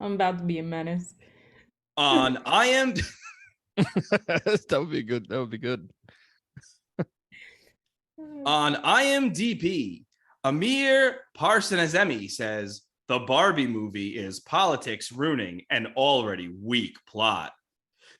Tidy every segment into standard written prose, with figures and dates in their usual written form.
I'm about to be a menace. On That would be good. That would be good. On IMDb, Amir Parsanazemi says the Barbie movie is politics ruining an already weak plot.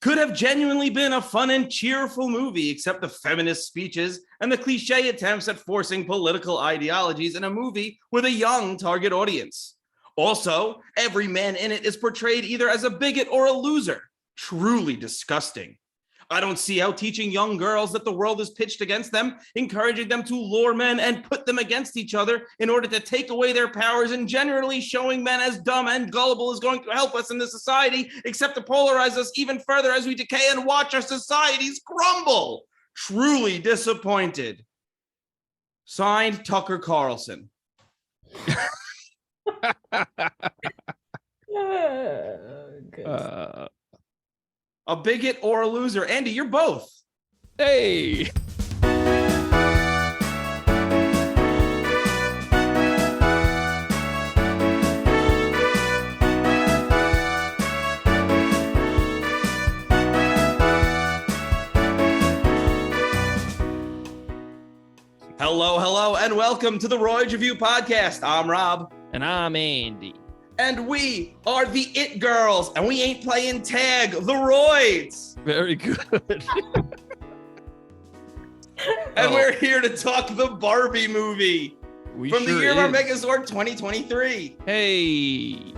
Could have genuinely been a fun and cheerful movie, except the feminist speeches and the cliche attempts at forcing political ideologies in a movie with a young target audience. Also, every man in it is portrayed either as a bigot or a loser. Truly disgusting. I don't see how teaching young girls that the world is pitched against them, encouraging them to lure men and put them against each other in order to take away their powers, and generally showing men as dumb and gullible is going to help us in this society, except to polarize us even further as we decay and watch our societies crumble. Truly disappointed. Signed, Tucker Carlson. A bigot or a loser. Andy, you're both. Hey. Hello, and welcome to the Royds Review Podcast. I'm Rob. And I'm Andy. And we are the It Girls, and we ain't playing tag, the Royds. Very good. And we're here to talk the Barbie movie from the year of our Megazord 2023. Hey.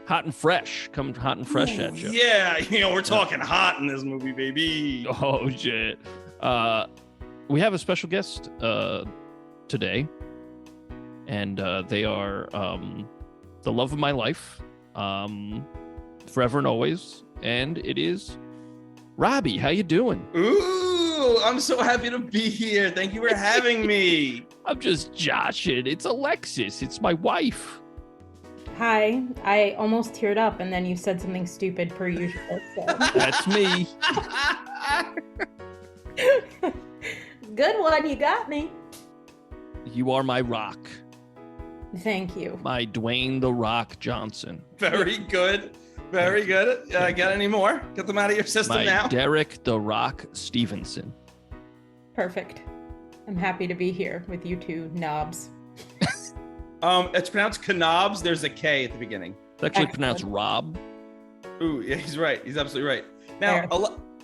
Hot and fresh. Coming hot and fresh at you. Yeah, we're talking hot in this movie, baby. Oh, shit. We have a special guest today, and they are the love of my life, forever and always, and it is Robbie. How you doing? Ooh, I'm so happy to be here. Thank you for having me. I'm just joshing. It's Alexis. It's my wife. Hi, I almost teared up and then you said something stupid per usual. So. That's me. Good one, you got me. You are my rock. Thank you. My Dwayne The Rock Johnson. Very good. Very good. Got any more? Get them out of your system now. Derek The Rock Stevenson. Perfect. I'm happy to be here with you two knobs. It's pronounced knobs. There's a K at the beginning. It's actually pronounced Rob. Ooh, yeah, he's right. He's absolutely right. Now,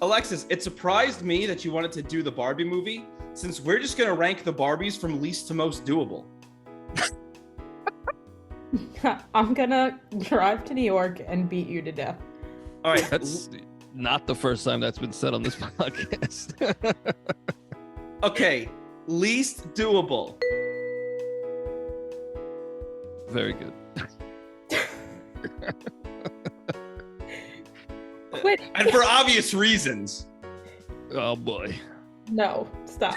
Alexis, it surprised me that you wanted to do the Barbie movie, since we're just going to rank the Barbies from least to most doable. I'm gonna drive to New York and beat you to death. All right. That's not the first time that's been said on this podcast. Okay. Least doable. Very good. Quit. And for obvious reasons. Oh, boy. No, stop.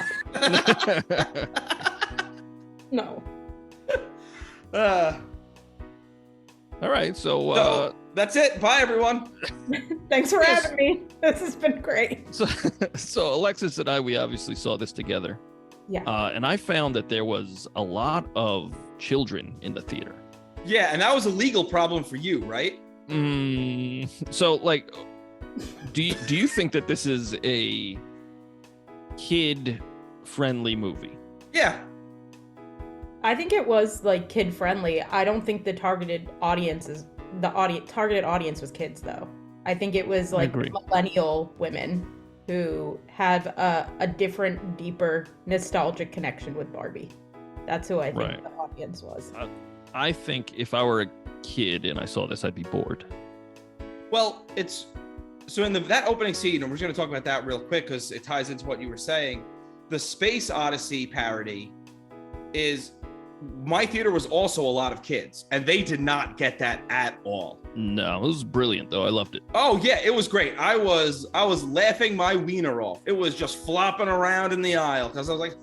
No. All right, so that's it. Bye, everyone. Thanks for having me. This has been great. So Alexis and we obviously saw this together. Yeah. And I found that there was a lot of children in the theater. Yeah, and that was a legal problem for you, right? So, like, do you think that this is a kid-friendly movie? Yeah. I think it was like kid friendly. I don't think the targeted audience was kids though. I think it was like millennial women who have a different, deeper, nostalgic connection with Barbie. That's who I think the audience was. I think if I were a kid and I saw this, I'd be bored. Well, it's so in that opening scene, and we're just going to talk about that real quick because it ties into what you were saying. The Space Odyssey parody is. My theater was also a lot of kids, and they did not get that at all. No, it was brilliant, though. I loved it. Oh, yeah, it was great. I was laughing my wiener off. It was just flopping around in the aisle, because I was like,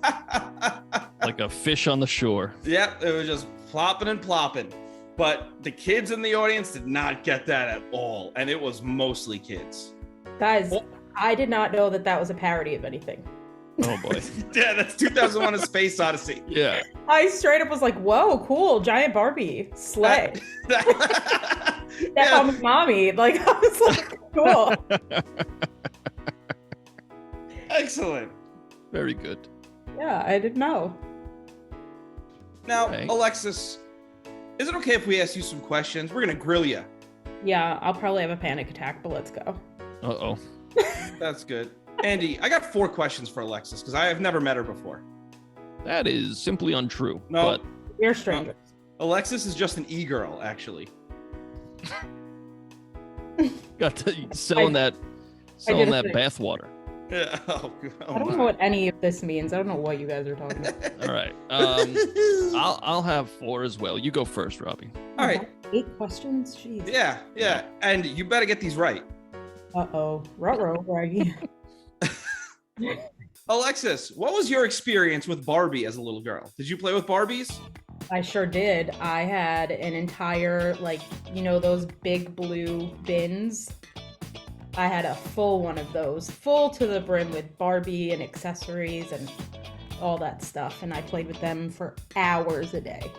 like a fish on the shore. Yep, it was just flopping and plopping. But the kids in the audience did not get that at all, and it was mostly kids. Guys, I did not know that was a parody of anything. Oh boy. Yeah, that's 2001: A Space Odyssey. Yeah. I straight up was like, whoa, cool, giant Barbie, slay. Step on my mommy. Like, I was like, cool. Excellent. Very good. Yeah, I didn't know. Now, Okay. Alexis, is it okay if we ask you some questions? We're going to grill you. Yeah, I'll probably have a panic attack, but let's go. Uh-oh. That's good. Andy, I got 4 questions for Alexis because I have never met her before. That is simply untrue. No. But We're strangers. Alexis is just an e-girl, actually. got to selling that bathwater. Yeah. Oh, I don't know what any of this means. I don't know what you guys are talking about. All right. I'll have 4 as well. You go first, Robbie. All right. 8 questions? Jeez. Yeah. And you better get these right. Uh-oh. Ruh-roh, Raggy. Alexis, what was your experience with Barbie as a little girl? Did you play with Barbies? I sure did. I had an entire, like, you know, those big blue bins. I had a full one of those, full to the brim with Barbie and accessories and all that stuff. And I played with them for hours a day.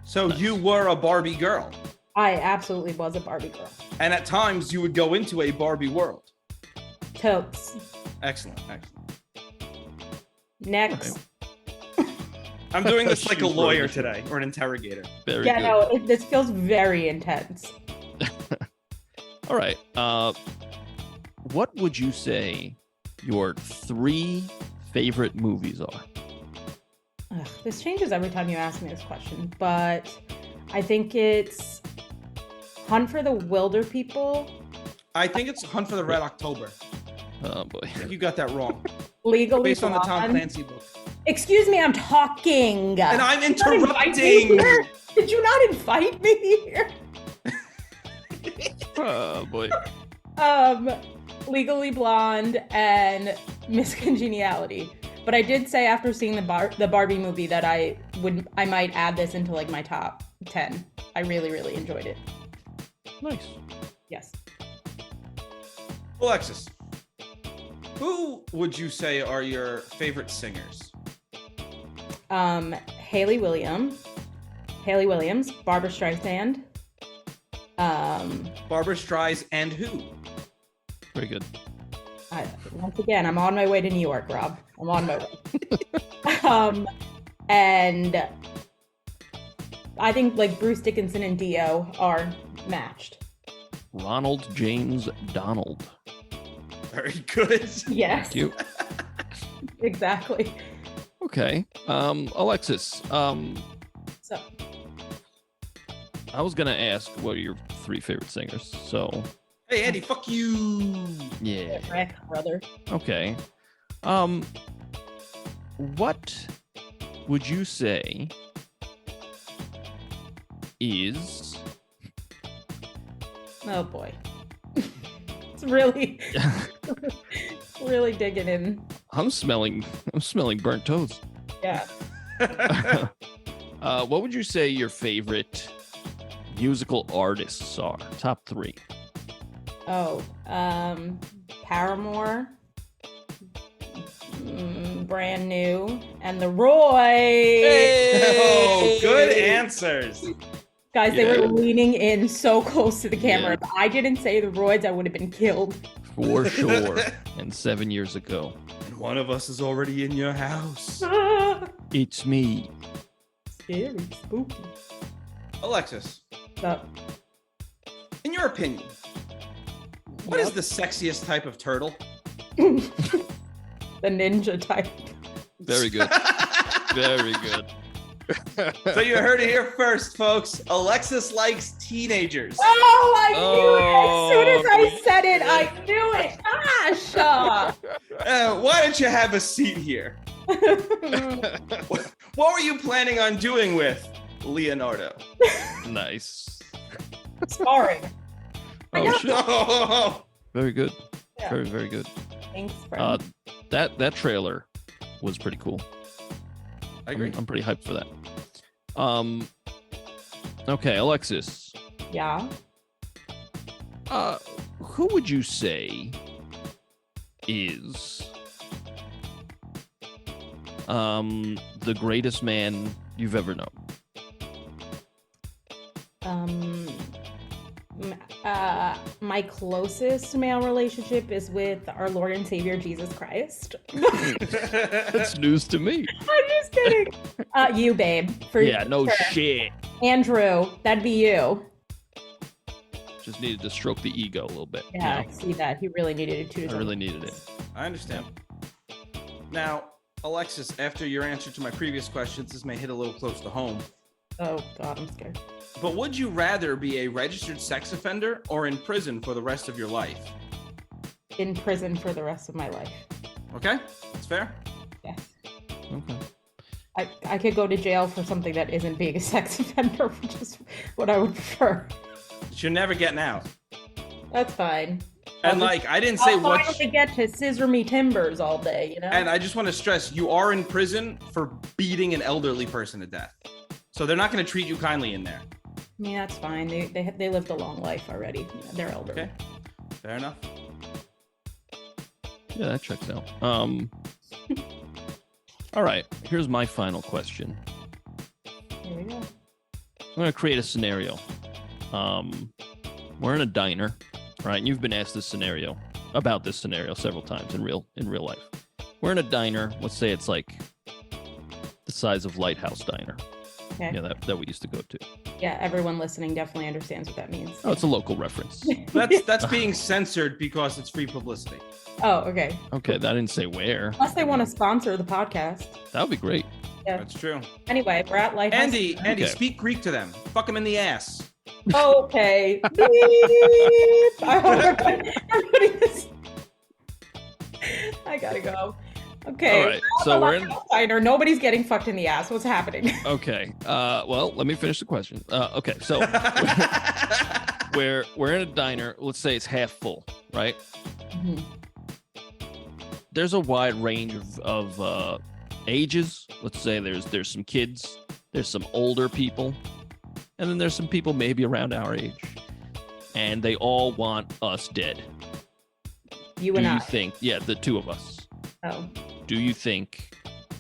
So you were a Barbie girl. I absolutely was a Barbie girl. And at times you would go into a Barbie world. Totes. Excellent. Next. Okay. I'm doing this like a She's lawyer right. today, or an interrogator. Very Yeah, good. no, this feels very intense. All right. What would you say your 3 favorite movies are? Ugh, this changes every time you ask me this question, but I think it's Hunt for the Wilder People, I think it's Hunt for the Red October. Oh boy. I think you got that wrong. Legally Based on the Tom Blonde. Clancy book. Excuse me, I'm talking. And I'm Did you not invite me interrupting. here? Did you not invite me here? Oh boy. Legally Blonde and Miss Congeniality. But I did say after seeing the Barbie movie that I might add this into like my top 10. I really, really enjoyed it. Nice. Yes. Alexis, who would you say are your favorite singers? Haley Williams, Barbra Streisand. Barbra Streisand and who? Very good. Once again, I'm on my way to New York, Rob. I'm on my way. And I think like Bruce Dickinson and Dio are matched. Ronald James Donald. Very good. Yes. Thank you. Exactly. Okay. Alexis, So, I was gonna ask what are your 3 favorite singers. So Hey, Andy, fuck you. yeah. Rick, brother. Okay. What would you say is Oh boy. It's really, really digging in. I'm smelling burnt toast. Yeah. What would you say your favorite musical artists are? Top 3. Oh, Paramore, Brand New, and the Roy. Oh, good answers. Guys, they Yeah. were leaning in so close to the camera. If I didn't say the Royds, I would have been killed. For sure. And 7 years ago. And one of us is already in your house. It's me. Scary, spooky. Alexis, But, in your opinion, what is the sexiest type of turtle? the ninja type. Very good. Very good. So you heard it here first, folks. Alexis likes teenagers. Oh, I knew it! As soon as I Oh, said it, I knew it! Gosh! Why don't you have a seat here? What were you planning on doing with Leonardo? Nice. Sparring. Oh, shit. Oh, Very good. Yeah. Very, very good. Thanks, friend. That trailer was pretty cool. I agree. I'm pretty hyped for that. Okay, Alexis. Yeah. Who would you say is the greatest man you've ever known? My closest male relationship is with our Lord and Savior Jesus Christ. That's news to me. I'm just kidding. You, babe. No shit. Andrew, that'd be you. Just needed to stroke the ego a little bit. Yeah, I see that. He really needed it too. I really needed it. I understand. Now, Alexis, after your answer to my previous questions, this may hit a little close to home. Oh, God, I'm scared. But would you rather be a registered sex offender or in prison for the rest of your life? In prison for the rest of my life. Okay, that's fair. Yes. Okay. I could go to jail for something that isn't being a sex offender, which is what I would prefer. But you're never getting out. That's fine. And I didn't say what. I'll finally get to scissor me timbers all day, you know? And I just want to stress, you are in prison for beating an elderly person to death. So they're not going to treat you kindly in there. Yeah, that's fine. They lived a long life already. They're elderly. Okay, fair enough. Yeah, that checks out. All right, here's my final question. Here we go. I'm going to create a scenario. We're in a diner, right? And you've been asked about this scenario several times in real life. We're in a diner. Let's say it's like the size of Lighthouse Diner. Okay. Yeah, that we used to go to. Yeah, everyone listening definitely understands what that means. Oh, it's a local reference. That's being censored because it's free publicity. Oh, okay. Okay, I didn't say where. Unless they want to sponsor the podcast. That would be great. Yeah. That's true. Anyway, we're at Lighthouse. Andy, Okay. speak Greek to them. Fuck them in the ass. Okay. Beep. I hope I'm putting this. I gotta go. Okay. All right, so we're in diner. Nobody's getting fucked in the ass. What's happening? Okay. Well, let me finish the question. Okay, so we're in a diner. Let's say it's half full, right? Mm-hmm. There's a wide range of ages. Let's say there's some kids, there's some older people, and then there's some people maybe around our age, and they all want us dead. You and I. Do you think? Yeah, the two of us. Oh. Do you think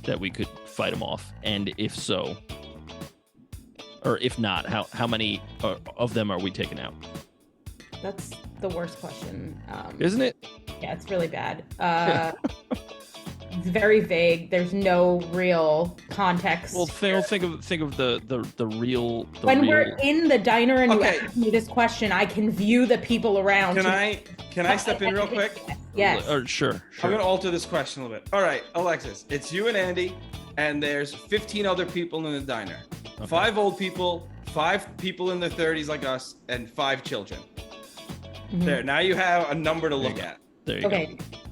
that we could fight them off? And if so, or if not, how many of them are we taking out? That's the worst question. Isn't it? Yeah, it's really bad. It's very vague. There's no real context. Well, think of the real. We're in the diner and you ask me this question, I can view the people around. Can I step in real quick? Yes. Sure. I'm going to alter this question a little bit. All right, Alexis, it's you and Andy, and there's 15 other people in the diner. Okay. 5 old people, 5 people in their 30s like us, and 5 children. Mm-hmm. There, now you have a number to look at. There you go.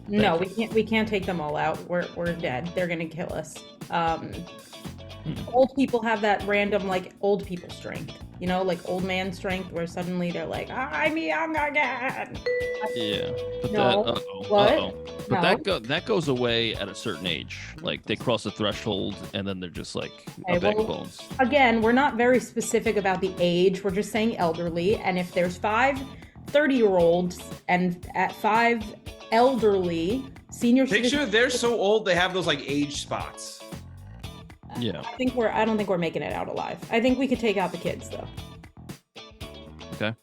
No, we can't take them all out. We're dead. They're going to kill us. Old people have that random, old people strength. You know, old man strength, where suddenly they're like, I'm young again. Yeah. But no. But that goes away at a certain age. Like, they cross a threshold, and then they're just a bag of bones. Again, we're not very specific about the age. We're just saying elderly. And if there's 5 30-year-olds and at 5 elderly senior citizens. They're so old they have those age spots. Yeah. I don't think we're making it out alive. I think we could take out the kids though. Okay.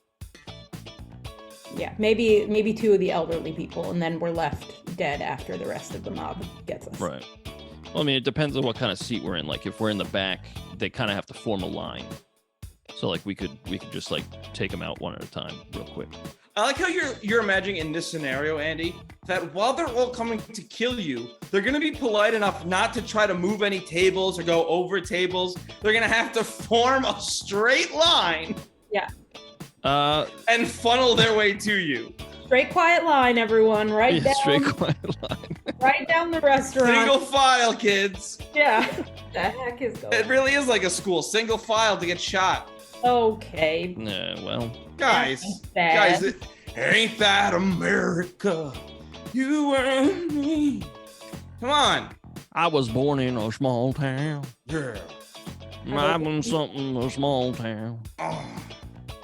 Yeah, maybe 2 of the elderly people, and then we're left dead after the rest of the mob gets us. Right. Well, I mean, it depends on what kind of seat we're in. If we're in the back, they kind of have to form a line. So we could just take them out one at a time real quick. I like how you're imagining in this scenario, Andy, that while they're all coming to kill you, they're going to be polite enough not to try to move any tables or go over tables. They're going to have to form a straight line. Yeah. And funnel their way to you. Straight quiet line, everyone. Right down. Straight quiet line. Right down the restaurant. Single file, kids. Yeah. The heck is going on? It really is like a school. Single file to get shot. Okay. Yeah, well. Guys, ain't that America? You and me. Come on. I was born in a small town. Yeah. I'm something, a small town. Oh.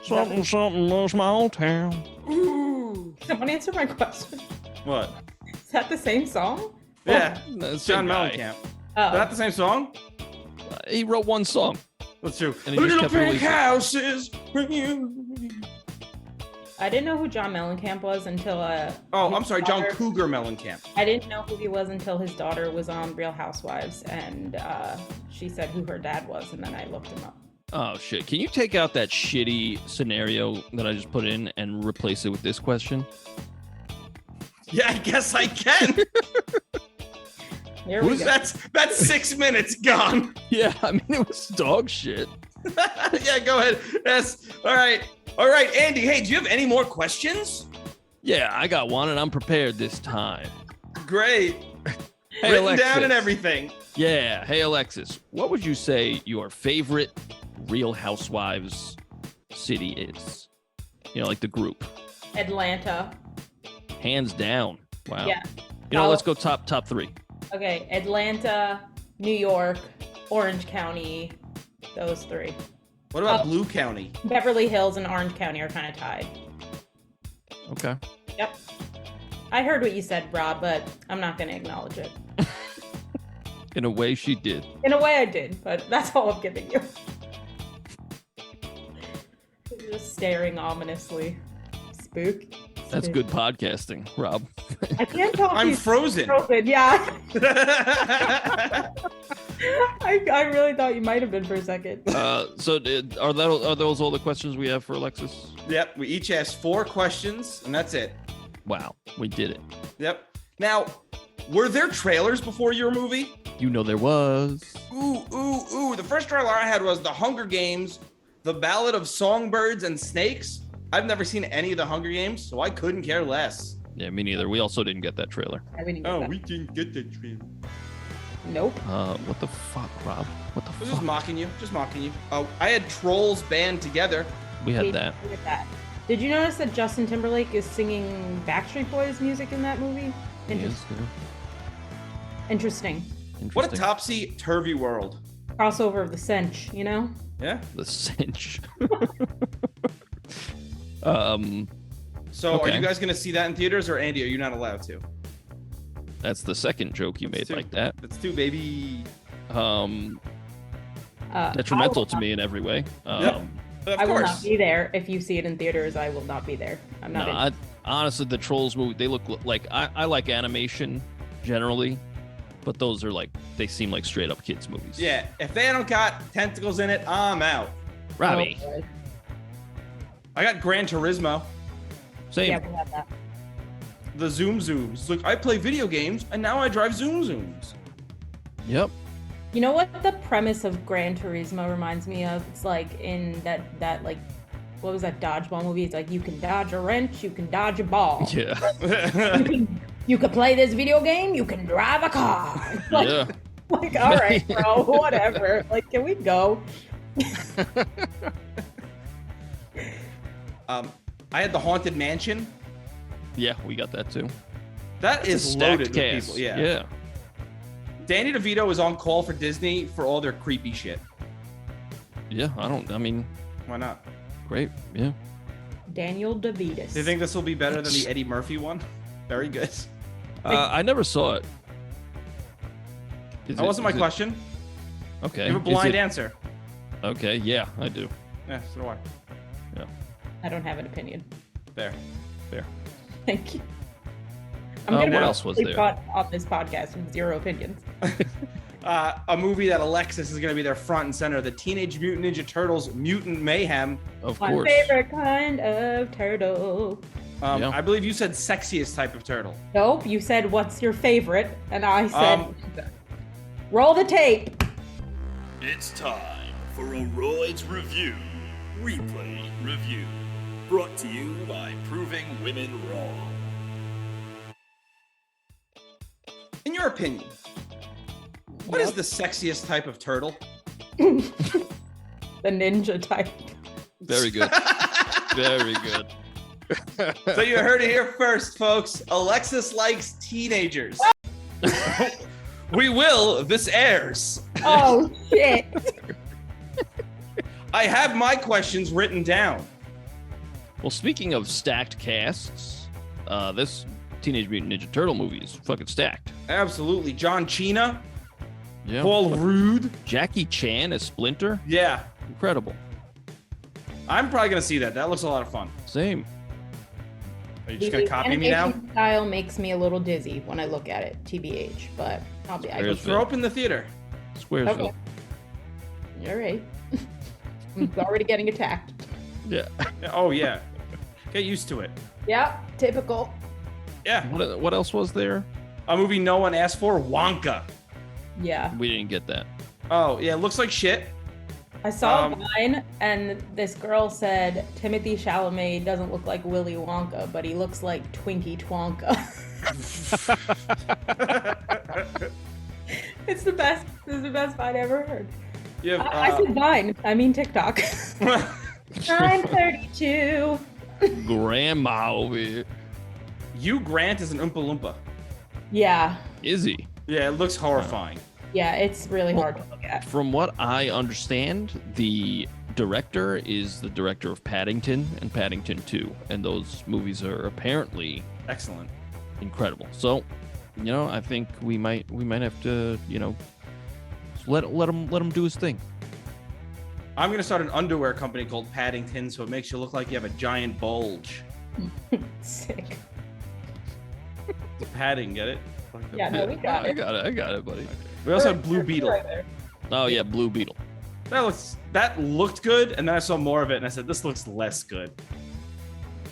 Something, a small town. Ooh. Someone answer my question. What? Is that the same song? Yeah. That's John Mellencamp. Oh. Is that the same song? He wrote one song. Let's do. And he just Little kept pink releasing. houses. I didn't know who John Mellencamp was until I'm sorry, John Cougar Mellencamp. I didn't know who he was until his daughter was on Real Housewives, and she said who her dad was, and then I looked him up. Oh shit! Can you take out that shitty scenario that I just put in and replace it with this question? Yeah, I guess I can. There we go. That's 6 minutes gone. Yeah, I mean it was dog shit. Yeah, go ahead. Yes. All right, Andy. Hey, do you have any more questions? Yeah, I got one, and I'm prepared this time. Great. Hey, Written Alexis. down and everything. Yeah. Hey, Alexis, what would you say your favorite Real Housewives city is? You know, like the group. Atlanta. Hands down. Wow. Yeah. You know, let's go top three. Okay, Atlanta, New York, Orange County, those three. What about Blue County? Beverly Hills and Orange County are kind of tied. Okay. Yep. I heard what you said, Rob, but I'm not going to acknowledge it. In a way, she did. In a way, I did, but that's all I'm giving you. Just staring ominously. Spook. That's good podcasting, Rob. I can't tell. I'm frozen. Yeah. I really thought you might have been for a second. So are those all the questions we have for Alexis? Yep. We each asked 4 questions, and that's it. Wow, we did it. Yep. Now, were there trailers before your movie? You know there was. Ooh. The first trailer I had was The Hunger Games, The Ballad of Songbirds and Snakes. I've never seen any of the Hunger Games, so I couldn't care less. Yeah, me neither. We also didn't get that trailer. We didn't get that trailer. Nope. What the fuck, Rob? What the fuck? Just mocking you. Oh, I had Trolls band together. We had that. Did you notice that Justin Timberlake is singing Backstreet Boys music in that movie? Interesting. What a topsy-turvy world. Crossover of the cinch, you know? Yeah. The cinch. So okay. Are you guys going to see that in theaters, or Andy, are you not allowed to? That's the second joke you made like that. That's 2, baby. Detrimental to me in every way. Of I will course. not be there. If you see it in theaters, I will not be there. I'm not honestly, the Trolls movie, they look like, I like animation generally, but those are like, they seem like straight up kids movies. Yeah, if they don't got tentacles in it, I'm out. Robbie. Oh, I got Gran Turismo. Same. yeah, we have that. The Zoom Zooms. Look, I play video games, and now I drive Zoom Zooms. Yep. You know what the premise of Gran Turismo reminds me of? It's like in that like, what was that dodgeball movie? It's like you can dodge a wrench, you can dodge a ball. Yeah. you can play this video game, you can drive a car. Like, Yeah. Like, all right, bro, whatever. Like, can we go? I had the Haunted Mansion. Yeah, we got that too. That is Stacked loaded with cast. people. Yeah. Yeah. Danny DeVito is on call for Disney for all their creepy shit. Yeah, I mean, Why not? great. Yeah. Daniel DeVitus. Do you think this will be better than the Eddie Murphy one? Very good. I never saw it. That wasn't my question. Okay. You have a blind answer. Okay, yeah, I do. Yeah, so do I. I don't have an opinion. There. Thank you. What else was there? On this podcast with 0 opinions. A movie that Alexis is going to be there front and center, the Teenage Mutant Ninja Turtles Mutant Mayhem. Of My course. favorite kind of turtle. Yeah. I believe you said sexiest type of turtle. Nope, you said what's your favorite, and I said roll the tape. It's time for a Royds Review, Replay Review, brought to you by Proving Women Wrong. In your opinion, what is the sexiest type of turtle? The ninja type. Very good. Very good. So you heard it here first, folks. Alexis likes teenagers. We will. This airs. Oh shit. I have my questions written down. Well, speaking of stacked casts, this Teenage Mutant Ninja Turtle movie is fucking stacked. Absolutely. John Cena, Yeah. Paul Rudd. Jackie Chan as Splinter. Yeah. Incredible. I'm probably going to see that. That looks a lot of fun. Same. Are you just gonna copy me now? Animation style makes me a little dizzy when I look at it, TBH. But I can throw open the theater. Squaresville. Okay. All right. I'm already getting attacked. Yeah. Oh yeah. Get used to it. Yeah, typical. Yeah. What else was there? A movie no one asked for, Wonka. Yeah. We didn't get that. Oh yeah, it looks like shit. I saw a line, and this girl said Timothy Chalamet doesn't look like Willy Wonka, but he looks like Twinkie Twonka. It's the best. This is the best Vine ever heard. Yeah, I said Vine. I mean TikTok. 9:32. Grandma over here. Hugh Grant is an Oompa Loompa. Yeah. Is he? Yeah, it looks horrifying. Yeah, it's really hard to look at. From what I understand, the director is the director of Paddington and Paddington 2, and those movies are apparently excellent, incredible. So, I think we might have to, let him do his thing. I'm gonna start an underwear company called Paddington, so it makes you look like you have a giant bulge. Sick. The padding, get it? Yeah, no, we got it. I got it, buddy. We also had Blue Beetle. Right oh yeah, Blue Beetle. That looked good, and then I saw more of it, and I said, this looks less good.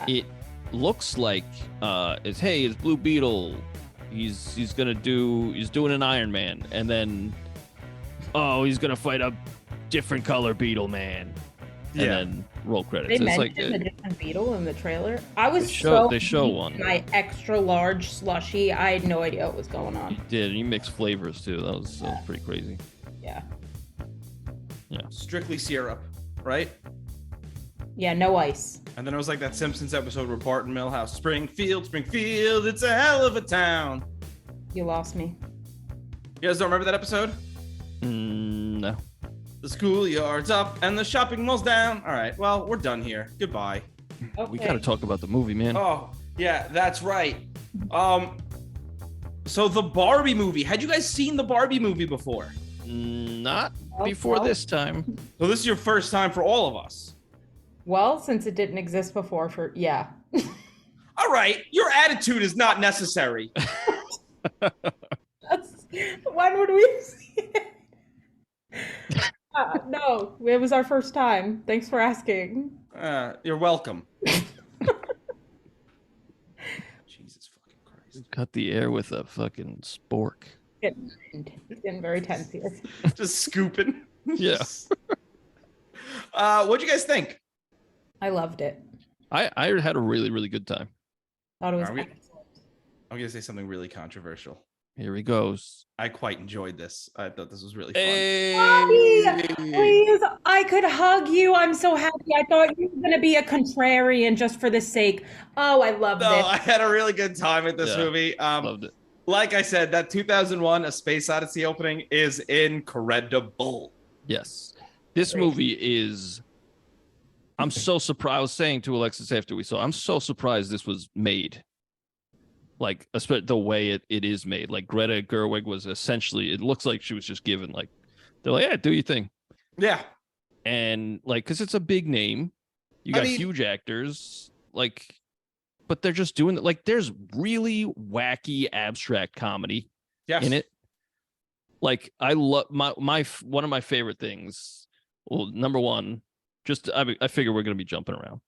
It looks like it's Blue Beetle. He's doing an Iron Man, and then he's gonna fight a different color Beetle Man, and then roll credits. They it's mentioned a different Beetle in the trailer. I was they show one. My extra large slushy. I had no idea what was going on. He did. And he mixed flavors too. That was pretty crazy. Yeah. Yeah. Strictly syrup, right? Yeah, no ice. And then it was like that Simpsons episode where Bart and Milhouse, Springfield, it's a hell of a town. You lost me. You guys don't remember that episode? No. The schoolyard's up and the shopping mall's down. All right, well, we're done here. Goodbye. Okay. We gotta talk about the movie, man. Oh, yeah, that's right. So the Barbie movie. Had you guys seen the Barbie movie before? Not before this time. So this is your first time for all of us. Well, since it didn't exist before, yeah. All right, your attitude is not necessary. When would we see it? No, it was our first time. Thanks for asking. You're welcome. Jesus fucking Christ. Cut the air with a fucking spork. He's getting very tense here. Just scooping. Yeah. What'd you guys think? I loved it. I had a really, really good time. Thought it was excellent. I'm going to say something really controversial. Here he goes. I quite enjoyed this. I thought this was really fun. Hey. Bobby, please, I could hug you. I'm so happy. I thought you were going to be a contrarian just for the sake. Oh, I loved it. I had a really good time at this movie. Loved it. Like I said, that 2001 A Space Odyssey opening is incredible. Yes. This movie is... I'm so surprised. I was saying to Alexis after we saw, I'm so surprised this was made. Like, the way it is made. Like, Greta Gerwig was essentially, it looks like she was just given, like, they're like, yeah, do your thing. Yeah. And, like, because it's a big name. You got huge actors. Like, but they're just doing it. Like, there's really wacky, abstract comedy in it. Like, I love my one of my favorite things. Well, number one, I figure we're going to be jumping around.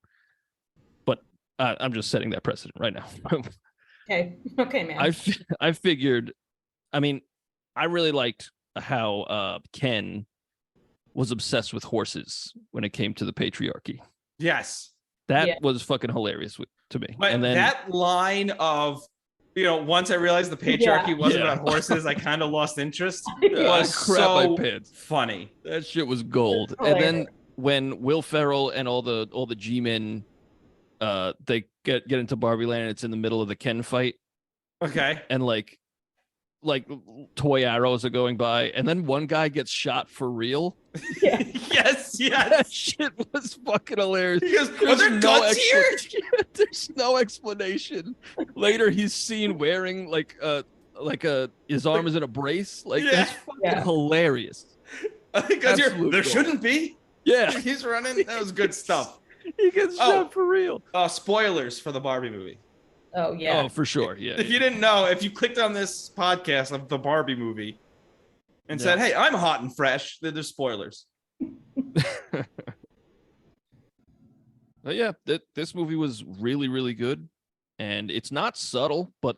But I'm just setting that precedent right now. Okay, man. I figured, I mean, I really liked how Ken was obsessed with horses when it came to the patriarchy. Yes. That was fucking hilarious to me. But and then that line of, once I realized the patriarchy wasn't about horses, I kind of lost interest. It was so funny. That shit was gold. And then when Will Ferrell and all the G-men they get into Barbieland, and it's in the middle of the Ken fight. Okay. And like toy arrows are going by, and then one guy gets shot for real. Yeah. Yes. That shit was fucking hilarious. He goes, are there guns here? There's no explanation. Later, he's seen wearing his arm is in a brace. Like, that's fucking hilarious. Because there shouldn't be. Yeah. He's running. That was good stuff. He gets shot for real. Spoilers for the Barbie movie. Oh yeah. Oh, for sure. Yeah. If you didn't know, if you clicked on this podcast of the Barbie movie and said, "Hey, I'm hot and fresh," there's spoilers. But yeah, this movie was really, really good, and it's not subtle, but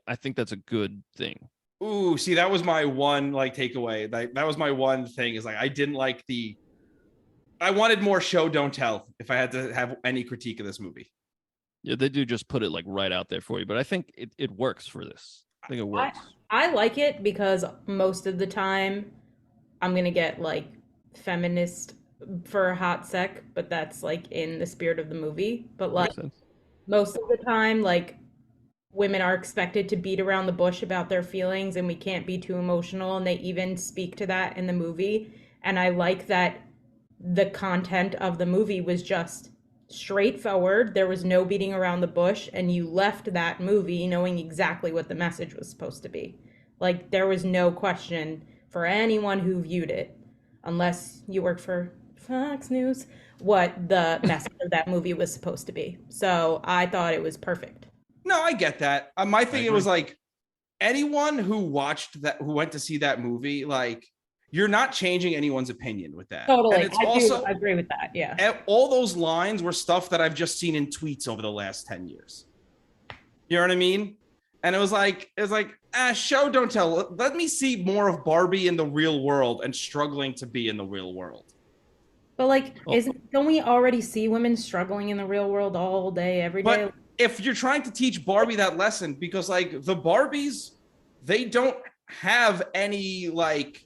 I think that's a good thing. Ooh, see, that was my one like takeaway. That was my one thing is like I didn't like I wanted more show don't tell if I had to have any critique of this movie. Yeah, they do just put it like right out there for you, but I think it works for this. I think it works. I like it because most of the time I'm gonna get like feminist for a hot sec, but that's like in the spirit of the movie. But like most of the time, like women are expected to beat around the bush about their feelings and we can't be too emotional, and they even speak to that in the movie. And I like that the content of the movie was just straightforward. There was no beating around the bush, and you left that movie knowing exactly what the message was supposed to be. Like there was no question for anyone who viewed it, unless you work for Fox News, what the message of that movie was supposed to be. So I thought it was perfect. No, I get that. My thing, it was like anyone who went to see that movie, like you're not changing anyone's opinion with that. Totally. And it's I agree with that. Yeah. All those lines were stuff that I've just seen in tweets over the last 10 years. You know what I mean? And it was like, show don't tell. Let me see more of Barbie in the real world and struggling to be in the real world. But like, don't we already see women struggling in the real world all day, every day? But if you're trying to teach Barbie that lesson, because like the Barbies, they don't have any like,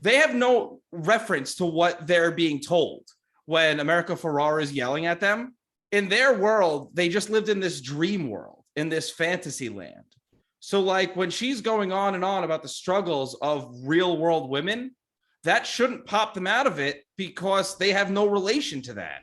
they have no reference to what they're being told when America Ferrera is yelling at them. In their world, they just lived in this dream world, in this fantasy land. So like when she's going on and on about the struggles of real world women, that shouldn't pop them out of it because they have no relation to that.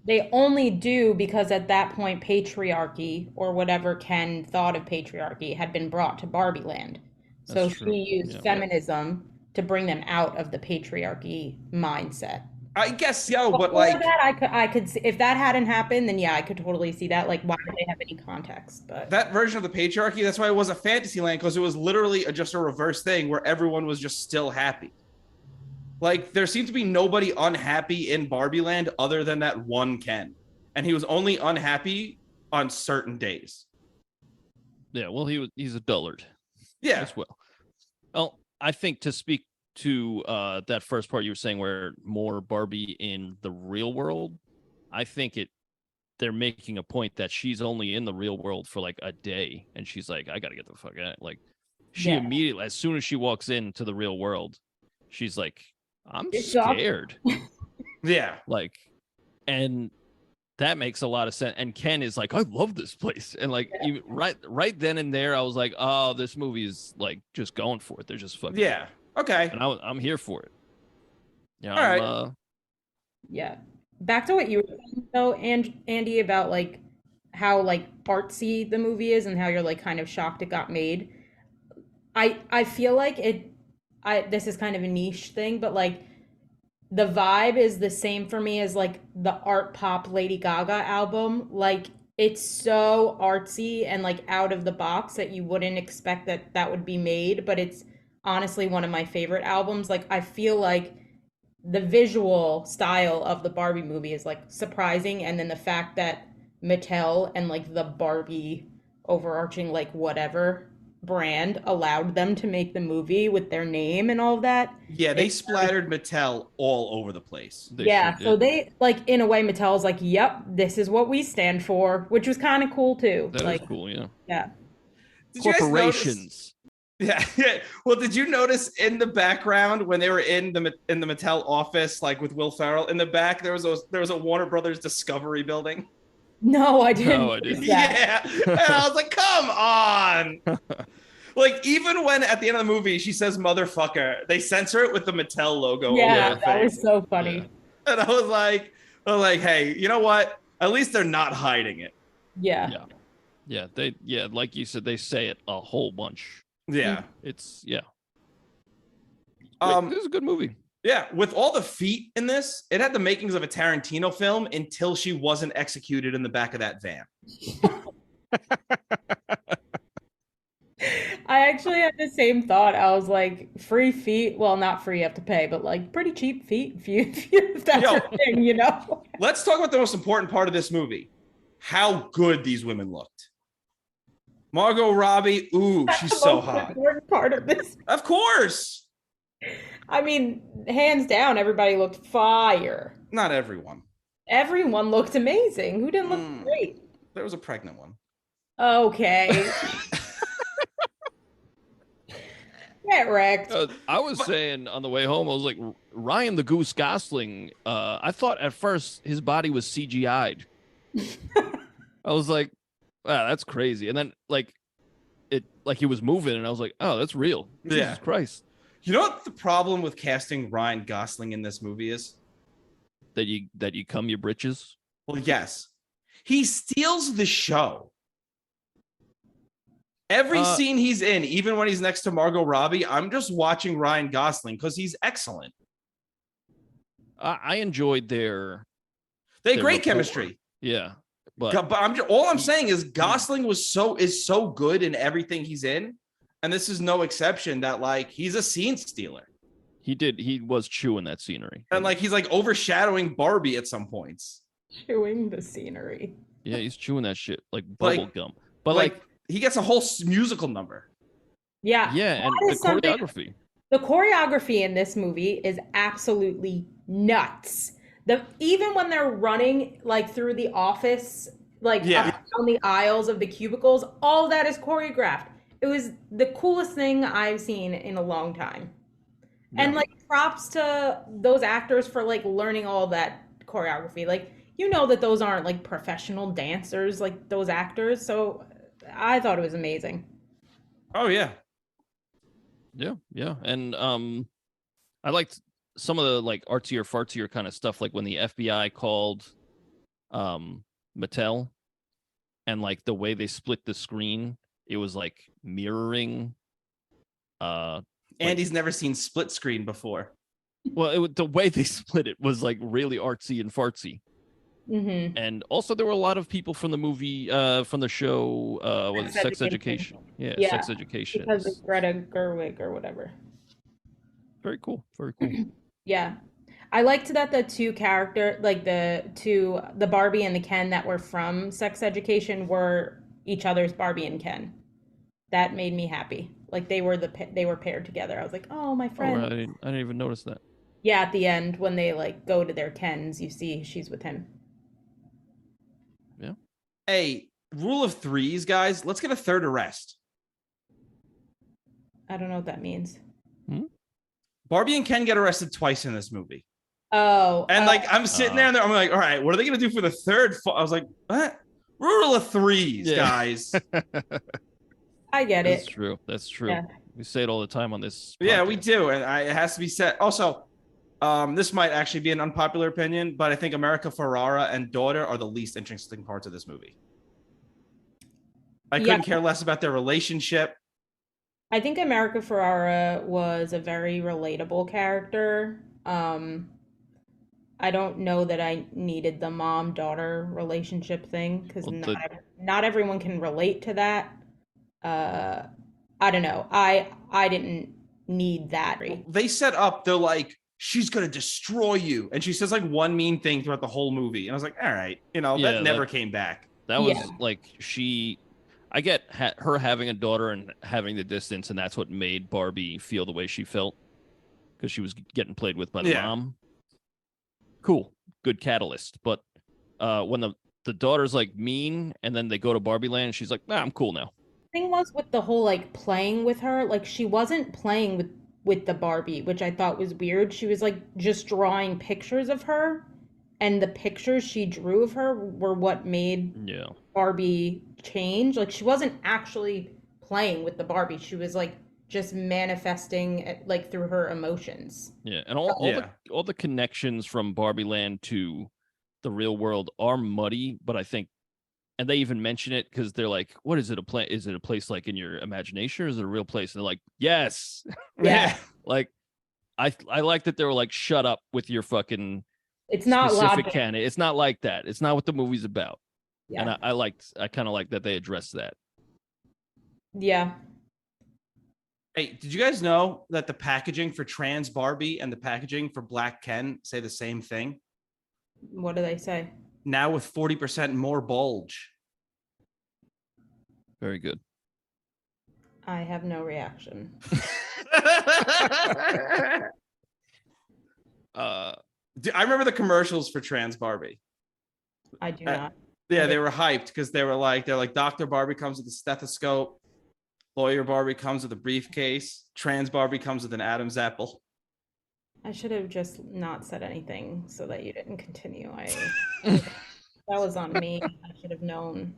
They only do because at that point, patriarchy or whatever Ken thought of patriarchy had been brought to Barbieland. So she used feminism to bring them out of the patriarchy mindset. I guess, but before like that, I could see, if that hadn't happened, then yeah, I could totally see that. Like, why would they have any context? But that version of the patriarchy, that's why it was a fantasy land, because it was literally just a reverse thing where everyone was just still happy. Like, there seemed to be nobody unhappy in Barbieland other than that one Ken. And he was only unhappy on certain days. Yeah, well, he's a dullard. Yeah. As well. Well, I think to speak to that first part you were saying where more Barbie in the real world, I think they're making a point that she's only in the real world for like a day. And she's like, I got to get the fuck out. Like, she immediately, as soon as she walks into the real world, she's like, I'm scared. Yeah. Like, and that makes a lot of sense. And Ken is like, I love this place. And like, even right then and there, I was like, oh, this movie is like just going for it. They're just fucking. Yeah. Okay. And I'm here for it. Yeah. All right. Yeah. Back to what you were saying though, Andy, about like how like artsy the movie is and how you're like kind of shocked it got made. I feel like this is kind of a niche thing, but like the vibe is the same for me as like the art pop Lady Gaga album. Like it's so artsy and like out of the box that you wouldn't expect that would be made, but it's honestly one of my favorite albums. Like I feel like the visual style of the Barbie movie is like surprising, and then the fact that Mattel and like the Barbie overarching like whatever brand allowed them to make the movie with their name and all of that. Yeah, they splattered Mattel all over the place. So they like in a way Mattel's like, yep, this is what we stand for, which was kind of cool too. That like, is cool, yeah. Yeah. Corporations. Yeah. Well, did you notice in the background when they were in the Mattel office, like with Will Ferrell in the back, there was a Warner Brothers Discovery building? No, I didn't. No, I didn't. Yeah. And I was like, come on. Like, even when at the end of the movie she says motherfucker, they censor it with the Mattel logo. Yeah, that was so funny. Yeah. And I was like, hey, you know what? At least they're not hiding it. Yeah. Yeah. Like you said, they say it a whole bunch. Yeah. It's this is a good movie. Yeah, with all the feet in this, it had the makings of a Tarantino film until she wasn't executed in the back of that van. I actually had the same thought. I was like, free feet. Well, not free, you have to pay, but like pretty cheap feet if that's your Yo, thing, you know? let's talk about the most important part of this movie. How good these women looked. Margot Robbie, ooh, That's she's the so most hot. important part of this. Of course. I mean, hands down, everybody looked fire. Not everyone. Everyone looked amazing. Who didn't look great? There was a pregnant one. Okay. Get wrecked. I was saying on the way home, I was like, Ryan the Goose Gosling, I thought at first his body was CGI'd. I was like, wow, that's crazy. And then like he was moving and I was like, oh, that's real. Jesus Christ. You know what the problem with casting Ryan Gosling in this movie is? That you cum your britches? Well, yes. He steals the show. Every scene he's in, even when he's next to Margot Robbie, I'm just watching Ryan Gosling because he's excellent. I enjoyed they had great chemistry. Yeah. But all I'm saying is Gosling is so good in everything he's in. And this is no exception that like he's a scene stealer. He was chewing that scenery. And like he's like overshadowing Barbie at some points. Chewing the scenery. Yeah, he's chewing that shit like bubble gum. But like he gets a whole musical number. Yeah. Yeah, and the choreography. The choreography in this movie is absolutely nuts. Even when they're running like through the office, like up down the aisles of the cubicles, all of that is choreographed. It was the coolest thing I've seen in a long time. Yeah. And like props to those actors for like learning all that choreography. Like, you know that those aren't like professional dancers, like those actors. So I thought it was amazing. Oh yeah. Yeah. And I liked some of the like artsier fartsier kind of stuff, like when the FBI called Mattel and like the way they split the screen, it was like mirroring Andy's never seen split screen before. Well, the way they split it was like really artsy and fartsy. Mm-hmm. And also there were a lot of people from the movie, from the show, was it Sex Education? Yeah, Sex Education. Because of Greta Gerwig or whatever. Very cool. Yeah. I liked that the the Barbie and the Ken that were from Sex Education were each other's Barbie and Ken. That made me happy. Like they were paired together. I was like, oh, my friend. Oh, I didn't even notice that. Yeah, at the end when they like go to their Kens, you see she's with him. Yeah. Hey, rule of threes, guys. Let's get a third arrest. I don't know what that means. Barbie and Ken get arrested twice in this movie. Oh. And like I'm sitting there and I'm like, all right, what are they gonna do for the third? I was like, what? Rule of threes, guys. I get it. That's true. Yeah. We say it all the time on this podcast. Yeah, we do, and it has to be said. Also, this might actually be an unpopular opinion, but I think America Ferrera and daughter are the least interesting parts of this movie. I couldn't care less about their relationship. I think America Ferrera was a very relatable character. I don't know that I needed the mom-daughter relationship thing because not everyone can relate to that. I don't know. I didn't need that. They set up, they're like, she's going to destroy you. And she says like one mean thing throughout the whole movie. And I was like, all right, that never came back. That was like I get her having a daughter and having the distance, and that's what made Barbie feel the way she felt because she was getting played with by the mom. Cool. Good catalyst. But when the daughter's like mean and then they go to Barbieland, she's like, I'm cool now. Thing was with the whole like playing with her, like she wasn't playing with the Barbie, which I thought was weird. She was like just drawing pictures of her, and the pictures she drew of her were what made Barbie change. Like she wasn't actually playing with the Barbie. She was like just manifesting like through her emotions. Yeah, and all the connections from Barbieland to the real world are muddy, but I think, and they even mention it because they're like, what is it, is it a place like in your imagination, or is it a real place? And they're like, yes. Yeah. Like I like that they were like, shut up with your fucking it's not specific canon. It's not like that. It's not what the movie's about. Yeah. And I kind of like that they addressed that. Yeah. Hey, did you guys know that the packaging for trans Barbie and the packaging for Black Ken say the same thing? What do they say? Now with 40% more bulge. Very good. I have no reaction. I remember the commercials for trans Barbie. I do not. Yeah, they were hyped because they're like Dr. Barbie comes with a stethoscope, lawyer Barbie comes with a briefcase, trans Barbie comes with an Adam's apple. I should have just not said anything so that you didn't continue. That was on me. I should have known.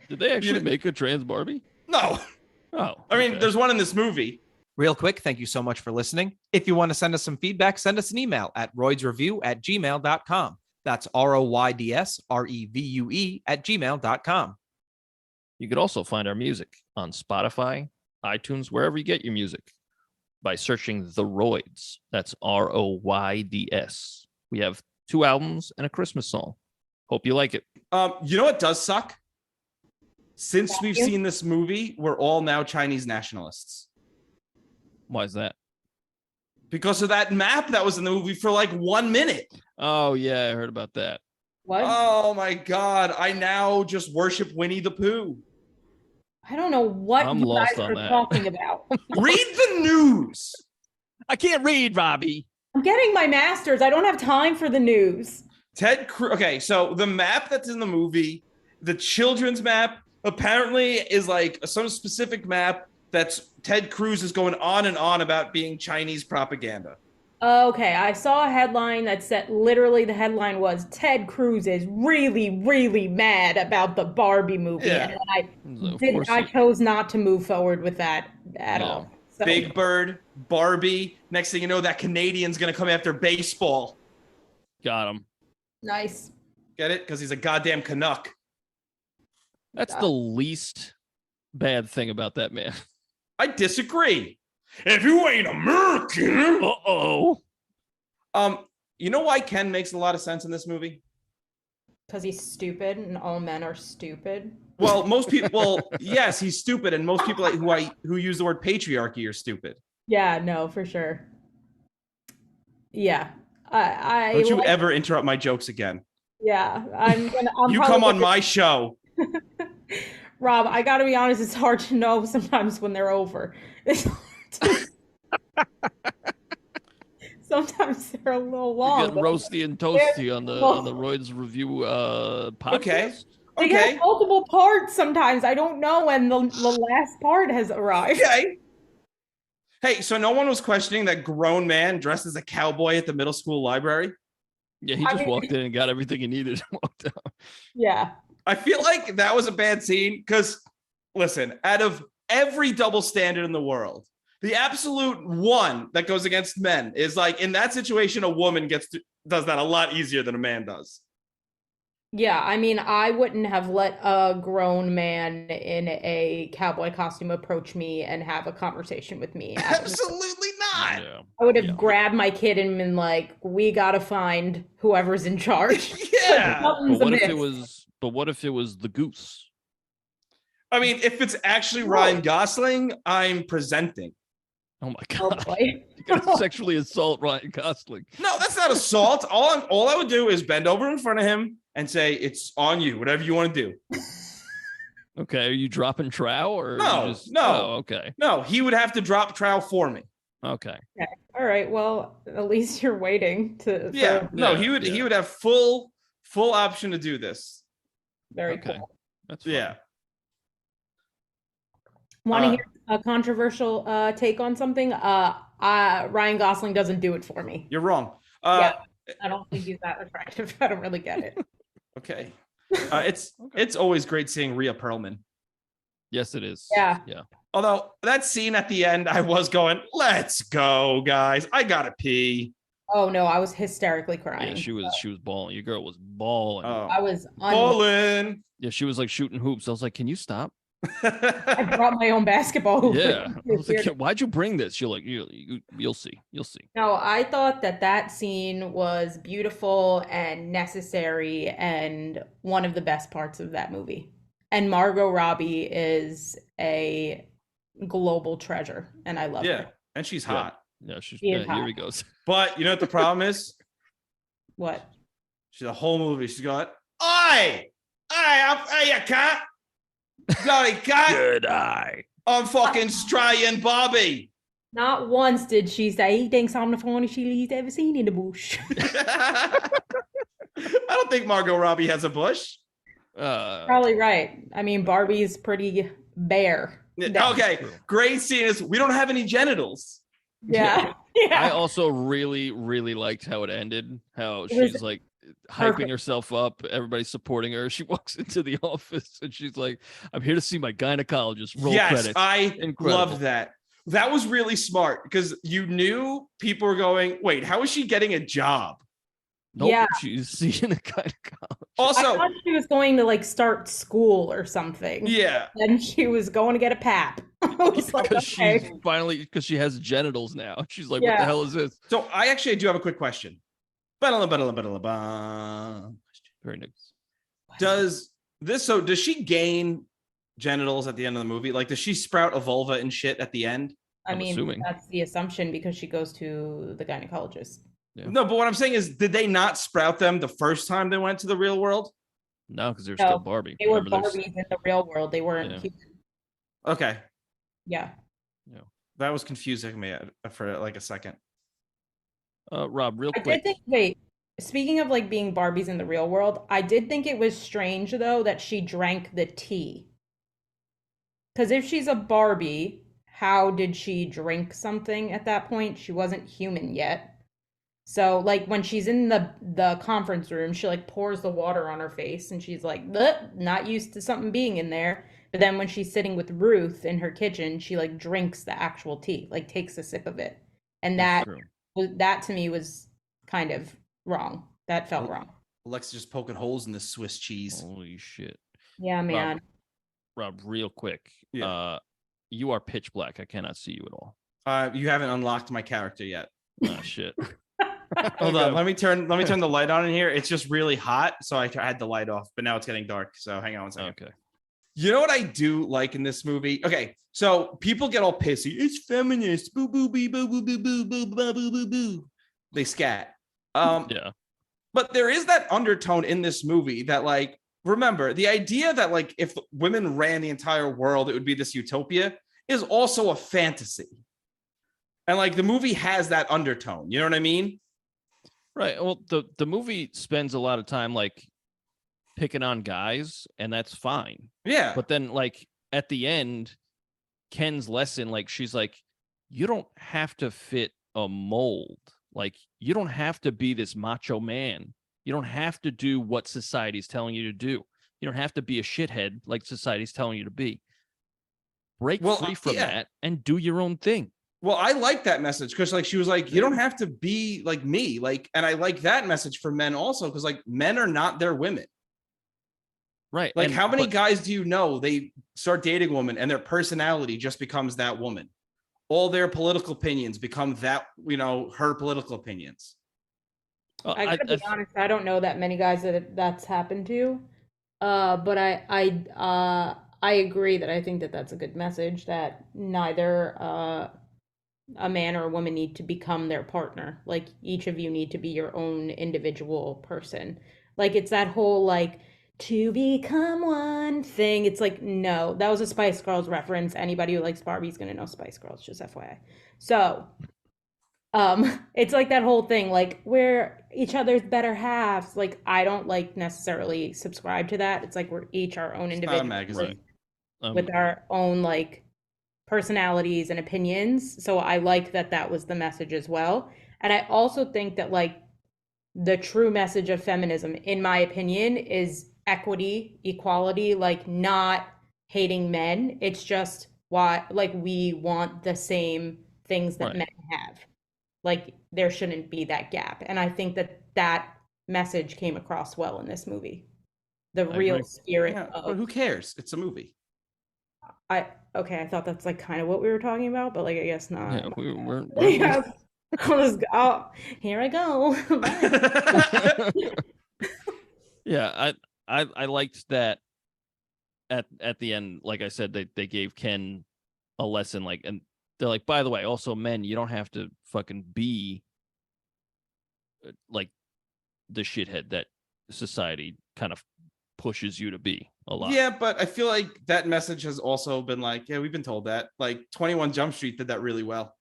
Did they actually make a trans Barbie? No. Oh, I mean, there's one in this movie. Real quick, thank you so much for listening. If you want to send us some feedback, send us an email at roydsreview@gmail.com. That's ROYDSREVUE@gmail.com. You could also find our music on Spotify, iTunes, wherever you get your music by searching The Royds. That's ROYDS. We have 2 albums and a Christmas song. Hope you like it. You know what does suck? Since we've seen this movie, we're all now Chinese nationalists. Why is that? Because of that map that was in the movie for like 1 minute. Oh, yeah, I heard about that. What? Oh my God. I now just worship Winnie the Pooh. I don't know what I'm you lost guys on are that. talking about. Read the news. I can't read, Robbie. I'm getting my master's. I don't have time for the news. Okay, so the map that's in the movie, the children's map, apparently is like some specific map that's Ted Cruz is going on and on about being Chinese propaganda. Okay, I saw a headline that said, literally the headline was, Ted Cruz is really, really mad about the Barbie movie. Yeah. And I chose not to move forward with that at all. So, Big Bird, Barbie. Next thing you know, that Canadian's going to come after baseball. Got him. nice. Get it? Because he's a goddamn Canuck. That's the least bad thing about that man. I disagree. If you ain't American. Uh-oh. You know why Ken makes a lot of sense in this movie? Because he's stupid and all men are stupid. Well, most people, yes, he's stupid, and most people who use the word patriarchy are stupid. Yeah, no, for sure. Yeah. Don't you ever interrupt my jokes again. Yeah, you come on my show. Rob, I gotta be honest, it's hard to know sometimes when they're over. Sometimes they're a little long. You're getting roasty and toasty on the Royds Review podcast. Okay. They have multiple parts sometimes. I don't know when the last part has arrived. Okay. Hey, so no one was questioning that grown man dressed as a cowboy at the middle school library? Yeah, he just walked in and got everything he needed and walked out. Yeah. I feel like that was a bad scene because, listen, out of every double standard in the world, the absolute one that goes against men is like, in that situation, a woman does that a lot easier than a man does. Yeah, I mean, I wouldn't have let a grown man in a cowboy costume approach me and have a conversation with me. Absolutely not. Yeah. I would have grabbed my kid and been like, we gotta find whoever's in charge. Yeah. But what if it was the goose? I mean, if it's actually Ryan Gosling, I'm presenting. Oh my Oh God. boy. You gotta sexually assault Ryan Gosling. No, that's not assault. All I would do is bend over in front of him and say, it's on you, whatever you want to do. Okay, are you dropping trow or No. Oh, okay. No, he would have to drop trow for me. Okay. All right. Well, at least you're waiting to. He would have full option to do this. Very Okay. cool. That's fine. Yeah. Want to hear a controversial take on something? Ryan Gosling doesn't do it for me. You're wrong. Yeah, I don't think he's that attractive. I don't really get it. Okay. It's always great seeing Rhea Perlman. Yes, it is. Yeah. Yeah. Although that scene at the end, I was going, let's go, guys. I gotta pee. Oh no, I was hysterically crying. Yeah, she was bawling. Your girl was bawling. Oh. I was Bowling. Yeah, she was like shooting hoops. I was like, can you stop? I brought my own basketball hoop. Yeah. I was like, why'd you bring this? You're like, you'll see. You'll see. No, I thought that scene was beautiful and necessary and one of the best parts of that movie. And Margot Robbie is a global treasure, and I love her. And she's hot. Yeah, She is hot. Here he goes. But you know what the problem is? What? She's the whole movie. She's going, "Oi, you can't, sorry, can't. Good eye. I'm fucking Australian Barbie." Not once did she say he thinks I'm the funniest he's ever seen in the bush. I don't think Margot Robbie has a bush. Probably right. I mean, Barbie's pretty bare. Okay, great scene is we don't have any genitals. Yeah. I also really, really liked how it ended. How she's like hyping herself up, everybody's supporting her. She walks into the office and she's like, "I'm here to see my gynecologist." Roll credits. I loved that. That was really smart because you knew people were going, "Wait, how is she getting a job?" Nope, yeah, she's seeing a gynecologist. Also, I thought she was going to like start school or something. Yeah, and she was going to get a pap. I was like, okay. She's finally, because she has genitals now. She's like, what the hell is this? So I do have a quick question. Very nice. Does she gain genitals at the end of the movie? Like, does she sprout a vulva and shit at the end? I'm assuming that's the assumption because she goes to the gynecologist. Yeah. No, but what I'm saying is, did they not sprout them the first time they went to the real world? No, because they're still Barbie. They were Barbies in the real world. They weren't human. Okay. Yeah. That was confusing me for like a second. Rob, real quick. Speaking of like being Barbies in the real world, I did think it was strange though that she drank the tea. Because if she's a Barbie, how did she drink something at that point? She wasn't human yet. So like when she's in the conference room, she like pours the water on her face and she's like, not used to something being in there. But then when she's sitting with Ruth in her kitchen, she like drinks the actual tea, like takes a sip of it. And that to me was kind of wrong. That felt wrong. Alexis just poking holes in the Swiss cheese. Holy shit. Yeah, man. Rob, real quick. Yeah. You are pitch black. I cannot see you at all. You haven't unlocked my character yet. Oh shit. Hold on. Let me turn the light on in here. It's just really hot, so I had the light off, but now it's getting dark. So hang on one second. Okay. You know what I do like in this movie? Okay, so people get all pissy. It's feminist. Boo boo boo boo boo boo boo boo boo boo boo. They scat. Yeah. But there is that undertone in this movie that, like, remember, the idea that, like, if women ran the entire world, it would be this utopia is also a fantasy. And, like, the movie has that undertone. You know what I mean? Right. Well, the movie spends a lot of time, like, picking on guys, and that's fine. Yeah. But then, like, at the end, Ken's lesson, like, she's like, you don't have to fit a mold. Like, you don't have to be this macho man. You don't have to do what society's telling you to do. You don't have to be a shithead like society's telling you to be. Break free from that and do your own thing. Well, I like that message because, like, she was like, you don't have to be like me. Like, and I like that message for men also because, like, men are not their women. Right. Like, how many guys do you know they start dating a woman and their personality just becomes that woman? All their political opinions become that, you know, her political opinions. I gotta be honest, I don't know that many guys that's happened to. But I agree that I think that that's a good message that neither a man or a woman need to become their partner. Like, each of you need to be your own individual person. Like, it's that whole, like, to become one thing. It's like, no, that was a Spice Girls reference. Anybody who likes Barbie is going to know Spice Girls, just FYI. So, it's like that whole thing, like, we're each other's better halves. Like, I don't like necessarily subscribe to that. It's like we're each our own individual with our own like personalities and opinions. So I like that was the message as well. And I also think that, like, the true message of feminism, in my opinion, is equity, equality, like, not hating men. It's just like, we want the same things that men have. Like, there shouldn't be that gap. And I think that message came across well in this movie. The real spirit of... But who cares? It's a movie. I thought that's like kind of what we were talking about, but like I guess not. Yeah, we're Yeah, here I go. Bye. yeah, I liked that at the end, like I said, they gave Ken a lesson, like, and they're like, by the way, also men, you don't have to fucking be like the shithead that society kind of pushes you to be a lot. Yeah, but I feel like that message has also been like, yeah, we've been told that. Like 21 Jump Street did that really well.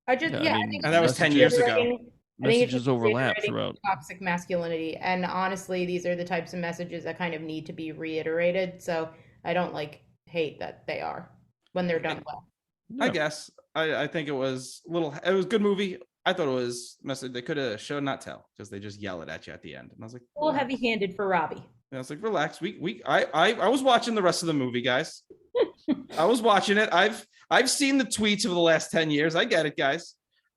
I think and that was 10 years ago. Messages overlap throughout. Toxic masculinity, and honestly, these are the types of messages that kind of need to be reiterated. So I don't hate that they are when they're done well. I guess I think it was it was a good movie. I thought it was message they could have show not tell because they just yell it at you at the end, and I was like, a little heavy-handed for Robbie. And I was like, relax. I was watching the rest of the movie, guys. I was watching it. I've seen the tweets of the last 10 years. I get it, guys.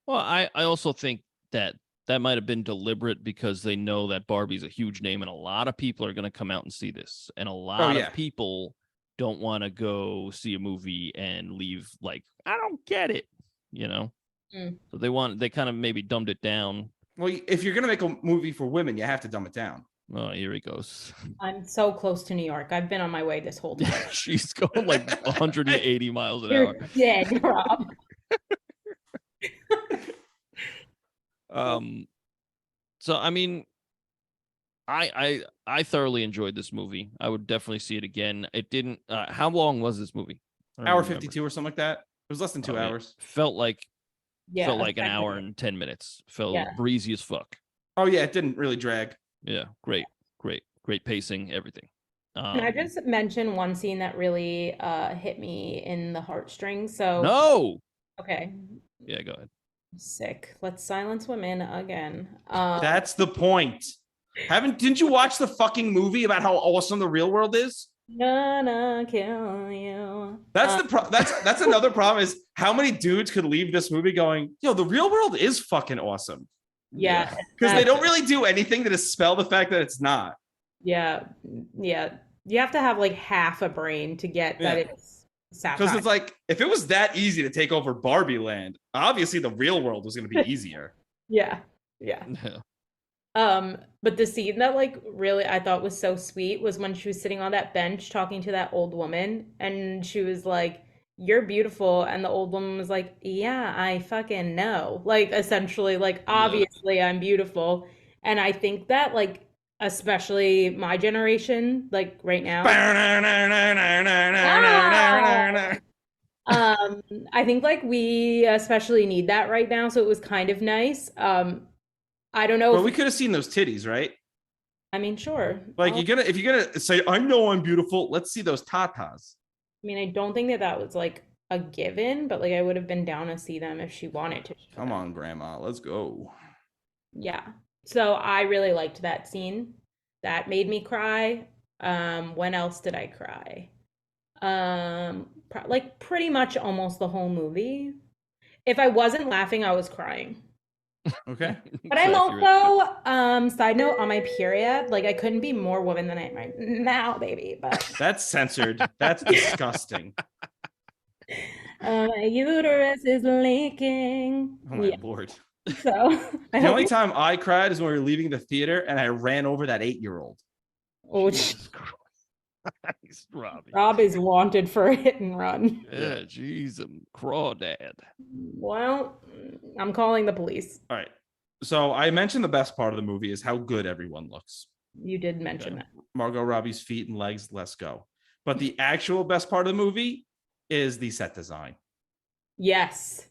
Well, I also think that might have been deliberate because they know that Barbie's a huge name and a lot of people are going to come out and see this. And a lot of people don't want to go see a movie and leave like, I don't get it, you know? So they kind of maybe dumbed it down. Well, if you're going to make a movie for women, you have to dumb it down. Oh, here he goes. I'm so close to New York. I've been on my way this whole time. She's going like 180 miles an You're hour. dead, Rob. So I mean, I thoroughly enjoyed this movie. I would definitely see it again. It didn't. How long was this movie? Hour 52 or something like that. It was less than 2 hours. Felt like an hour and 10 minutes. Felt breezy as fuck. Oh yeah, it didn't really drag. Yeah, great pacing, everything. Can I just mention one scene that really hit me in the heartstrings? So no. Okay. Yeah, go ahead. Sick. Let's silence women again. That's the point. Didn't you watch the fucking movie about how awesome the real world is? Gonna kill you. That's another problem is how many dudes could leave this movie going, yo, the real world is fucking awesome. Yeah. Because they don't really do anything to dispel the fact that it's not. Yeah. You have to have like half a brain to get that it's satire. Because it's like, if it was that easy to take over Barbieland, obviously the real world was going to be easier. Yeah. But the scene that like really I thought was so sweet was when she was sitting on that bench talking to that old woman, and she was like, "You're beautiful," and the old woman was like, "Yeah, I fucking know." Like essentially, like obviously I'm beautiful, and I think that like especially my generation, like right now. I think like we especially need that right now, so it was kind of nice. I don't know. But we could have seen those titties, right? I mean, sure. Like if you're gonna say, I know I'm beautiful, let's see those tatas. I mean, I don't think that was like a given, but like I would have been down to see them if she wanted to. Come on, Grandma, let's go. Yeah. So I really liked that scene. That made me cry. When else did I cry? Like pretty much almost the whole movie. If I wasn't laughing, I was crying. Okay. But I'm also, side note, on my period. Like I couldn't be more woman than I am right now, baby. But that's censored. That's disgusting. My uterus is leaking. Oh my lord. So the only time I cried is when we were leaving the theater and I ran over that 8-year-old. Oh, Jesus Christ, Robbie. Rob is wanted for a hit and run. Yeah, jeez, crawdad. Well, I'm calling the police. All right. So I mentioned the best part of the movie is how good everyone looks. You did mention that. Margot Robbie's feet and legs, let's go. But the actual best part of the movie is the set design. Yes.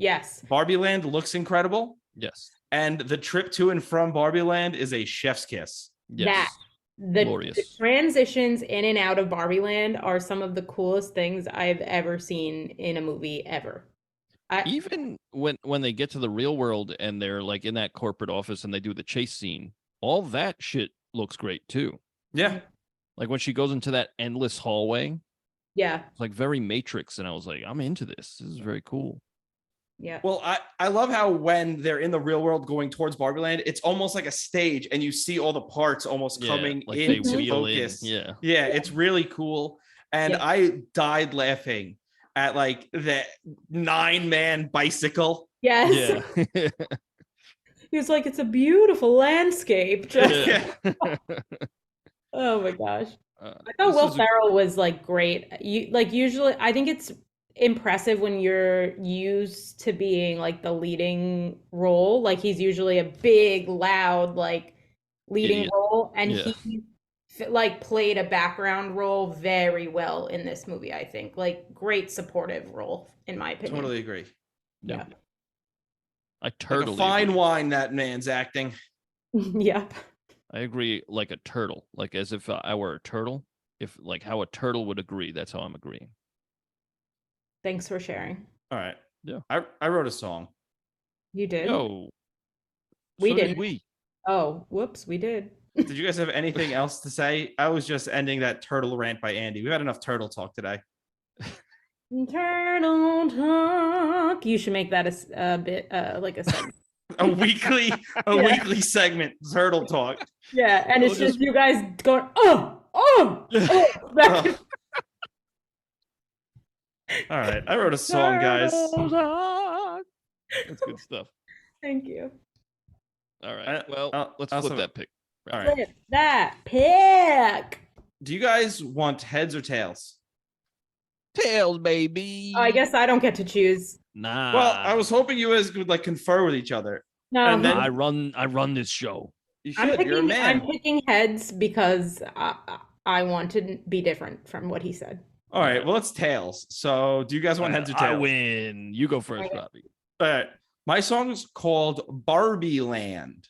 Barbieland looks incredible. Yes. And the trip to and from Barbieland is a chef's kiss. Yes. The transitions in and out of Barbieland are some of the coolest things I've ever seen in a movie ever. Even when they get to the real world and they're like in that corporate office and they do the chase scene, all that shit looks great too. Yeah. Like when she goes into that endless hallway. Yeah. It's like very Matrix. And I was like, I'm into this. This is very cool. Yeah. Well, I love how when they're in the real world going towards Barbieland, it's almost like a stage and you see all the parts almost coming like into they wheel focus. in. Yeah, it's really cool. and I died laughing at like the 9-man bicycle. Yes. Yeah. He was like, it's a beautiful landscape. Oh my gosh. I thought Will Ferrell was like great. Usually I think it's impressive when you're used to being like the leading role. Like he's usually a big, loud, like leading role, and he like played a background role very well in this movie. I think like great supportive role in my opinion. Totally agree. Yeah. I totally like a fine agree. wine that man's acting. Yep. I agree, like a turtle, like as if I were a turtle. If like how a turtle would agree, that's how I'm agreeing. Thanks for sharing. All right. Yeah. I wrote a song. You did? No. We so did. We. Oh, whoops, we did. Did you guys have anything else to say? I was just ending that turtle rant by Andy. We've had enough turtle talk today. Turtle talk. You should make that a bit like a segment. a weekly segment, turtle talk. Yeah, and it's just you guys going, back and... All right, I wrote a song, guys. That's good stuff. Thank you. All right. Well, let's flip that pick. All right. Flip that pick. Do you guys want heads or tails? Tails, baby. Oh, I guess I don't get to choose. Nah. Well, I was hoping you guys would like confer with each other. No, and then I run this show. You should. You're a man. I'm picking heads because I want to be different from what he said. All right. Well, it's tails. So, do you guys want heads or tails? I win. You go first, Robbie. All right. My song's called Barbieland.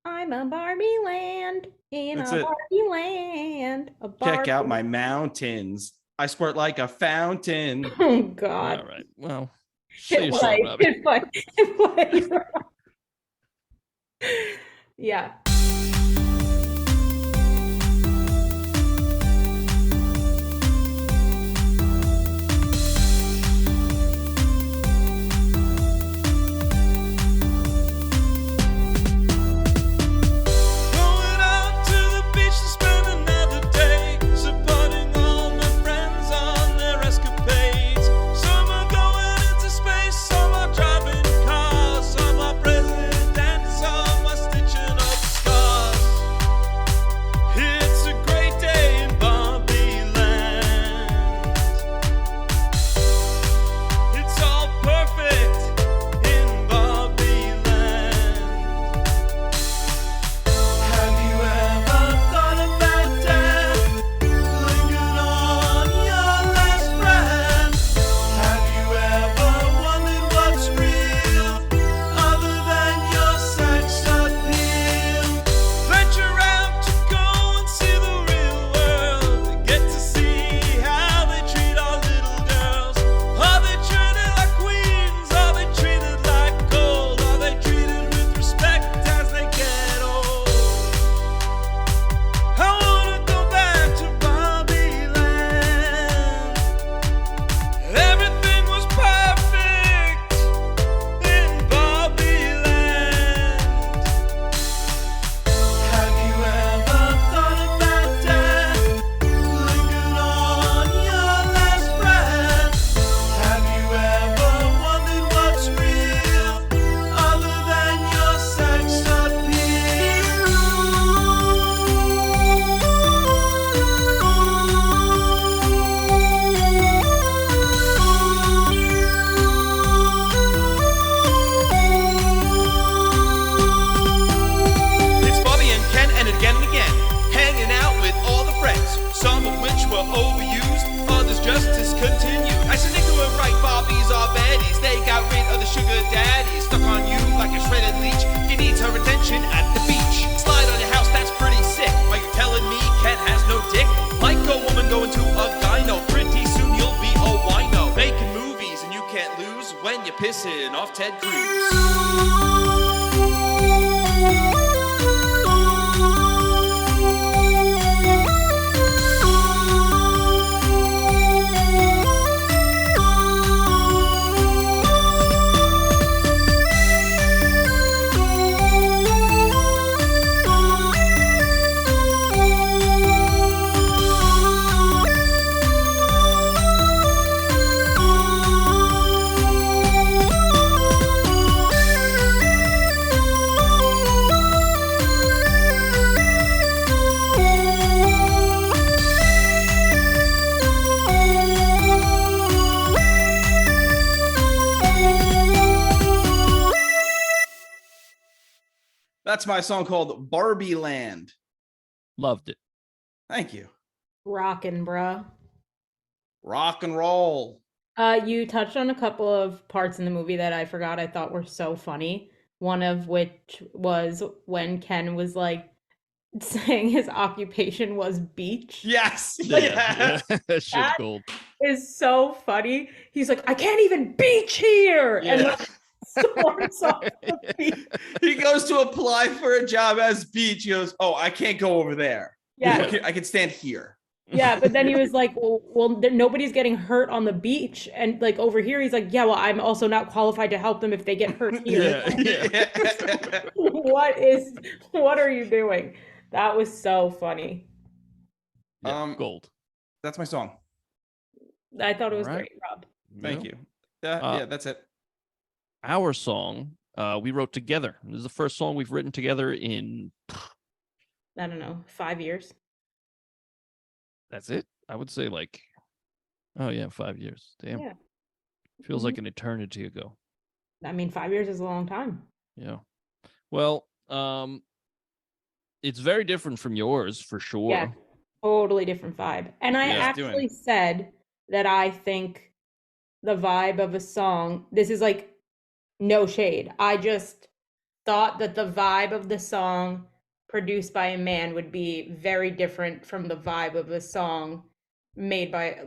I'm a Barbieland in That's a it. Barbieland. Check out my mountains. I squirt like a fountain. Oh God! All right. Well, say your song, Robbie. Yeah. Pissing off Ted Cruz. That's my song called Barbieland. Loved it. Thank you. Rockin', bruh. Rock and roll. You touched on a couple of parts in the movie that I forgot I thought were so funny. One of which was when Ken was like saying his occupation was beach. Yes. Yeah. That shit's That gold. is so funny. He's like, I can't even beach here. Yeah. And like, storms off the beach. He goes to apply for a job as beach. He goes, oh, I can't go over there. Yeah. I can stand here. Yeah, but then he was like, well, nobody's getting hurt on the beach. And like over here, he's like, yeah, well, I'm also not qualified to help them if they get hurt here. Yeah. What are you doing? That was so funny. Yeah, gold. That's my song. I thought it was All right. great, Rob. Thank you. Yeah, that's it. Our song, we wrote together. This is the first song we've written together in, I don't know, 5 years. that's it. I would say 5 years. Damn. Yeah. Feels like an eternity ago. I mean, 5 years is a long time. Yeah. Well, it's very different from yours for sure. Yeah, totally different vibe. And I actually said that I think the vibe of a song, this is like no shade. I just thought that the vibe of the song produced by a man would be very different from the vibe of a song made by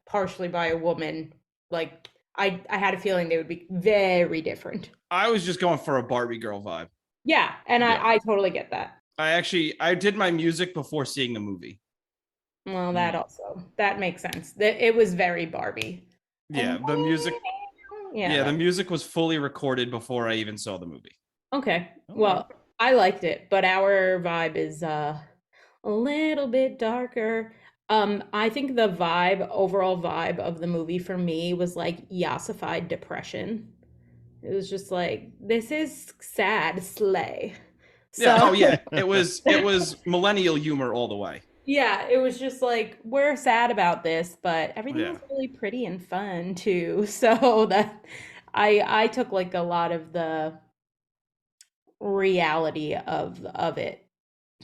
partially by a woman. Like I had a feeling they would be very different. I was just going for a Barbie girl vibe. Yeah, and I totally get that. I did my music before seeing the movie. Well, that makes sense. It was very Barbie. Yeah, the music. Yeah, the music was fully recorded before I even saw the movie. Okay. Well, I liked it, but our vibe is a little bit darker. I think the overall vibe of the movie for me was like yassified depression. It was just like, this is sad slay. So, yeah. It was millennial humor all the way. Yeah, it was just like, we're sad about this, but everything was really pretty and fun too. So that I took like a lot of the reality of it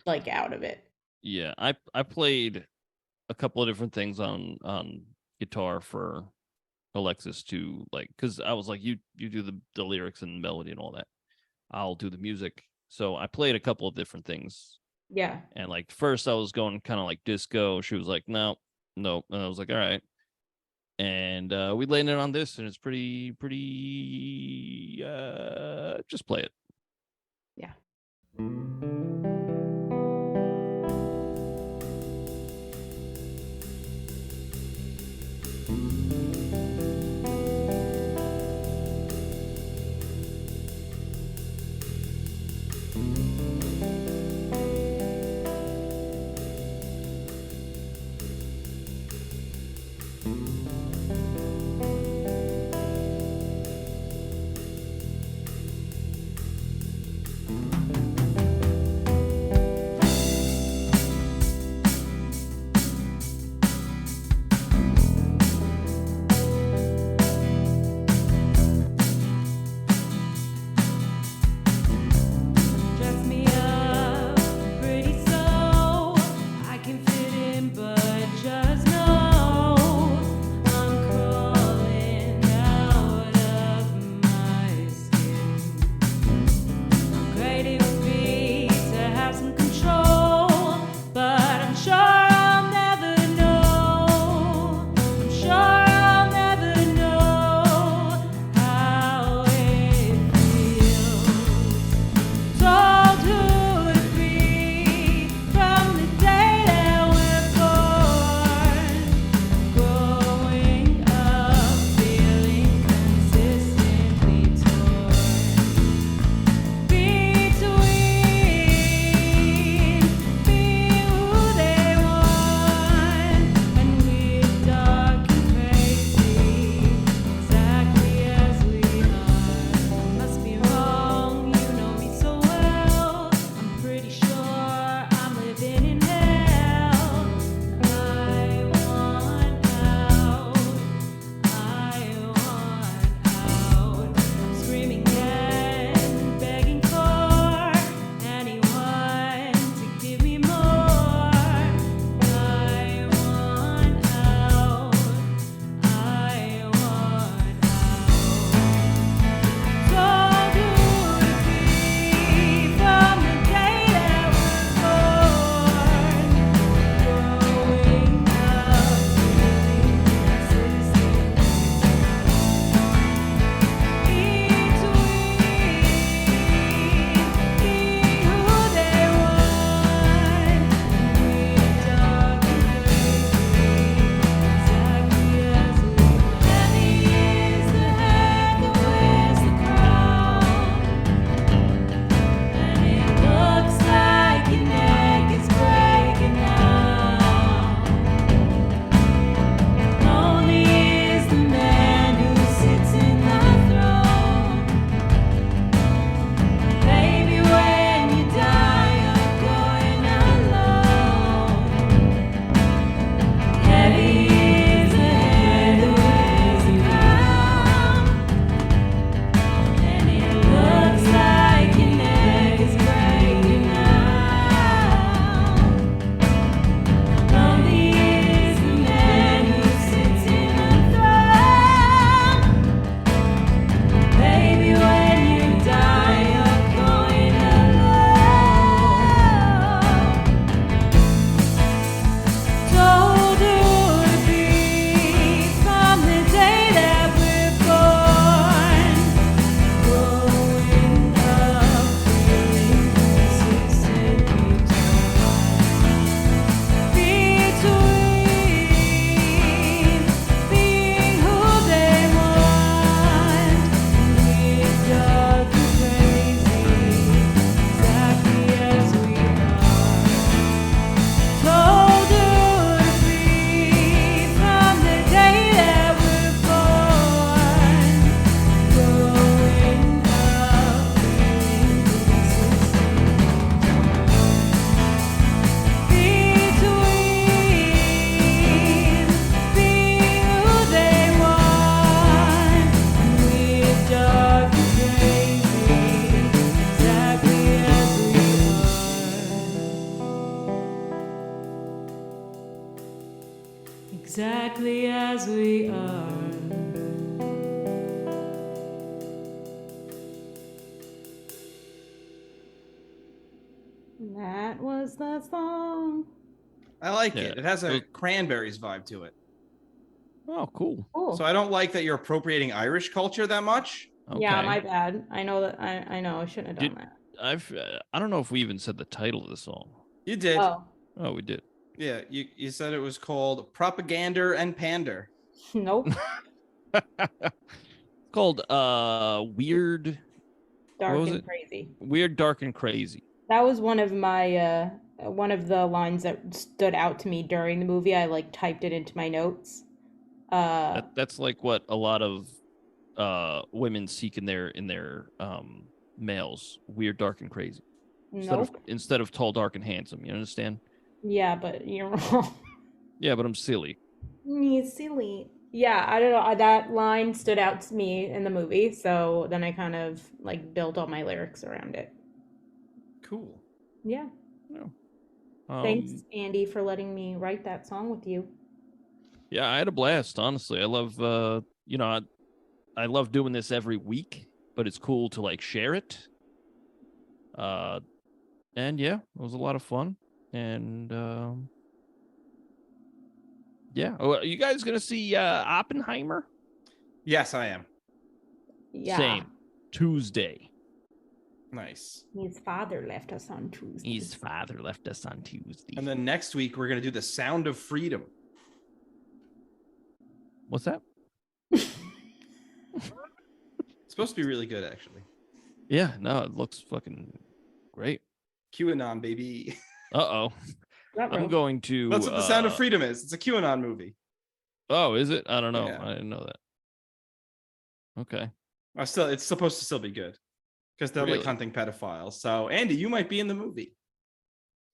like out of it. Yeah, I played a couple of different things on guitar for Alexis to because I was like, you do the lyrics and melody and all that. I'll do the music. So I played a couple of different things. Yeah. And first I was going kind of like disco. She was like, no. And I was like, all right. And we landed on this, and it's pretty just play it. Yeah. exactly as we are. That was the song. I like it. It has a Cranberries vibe to it. Oh, cool. So I don't like that you're appropriating Irish culture that much. Okay. Yeah, my bad. I know that. I know I shouldn't have done that. I don't know if we even said the title of the song. You did. Oh, we did. Yeah, you said it was called Propaganda and Pander. nope. It's called Weird. Dark and Crazy. Weird, Dark, and Crazy. That was one of my one of the lines that stood out to me during the movie. I like typed it into my notes. That's like what a lot of women seek in their males. Weird, dark, and crazy. Instead of tall, dark, and handsome. You understand? Yeah, but you're wrong. Yeah, but I'm silly. You're silly. Yeah, I don't know. That line stood out to me in the movie, so then I kind of like built all my lyrics around it. Cool. Yeah. No. Thanks, Andy, for letting me write that song with you. Yeah, I had a blast. Honestly, I love. I love doing this every week, but it's cool to like share it. And yeah, it was a lot of fun. And yeah, are you guys gonna see Oppenheimer? Yes, I am. Yeah. Same. Tuesday. Nice. His father left us on Tuesday. And then next week we're gonna do The Sound of Freedom. What's that? It's supposed to be really good, actually. Yeah, no, it looks fucking great. QAnon, baby. Uh-oh. I'm going to... That's what The Sound of Freedom is. It's a QAnon movie. Oh, is it? I don't know. Yeah. I didn't know that. Okay. It's supposed to still be good. Because they're like hunting pedophiles. So, Andy, you might be in the movie.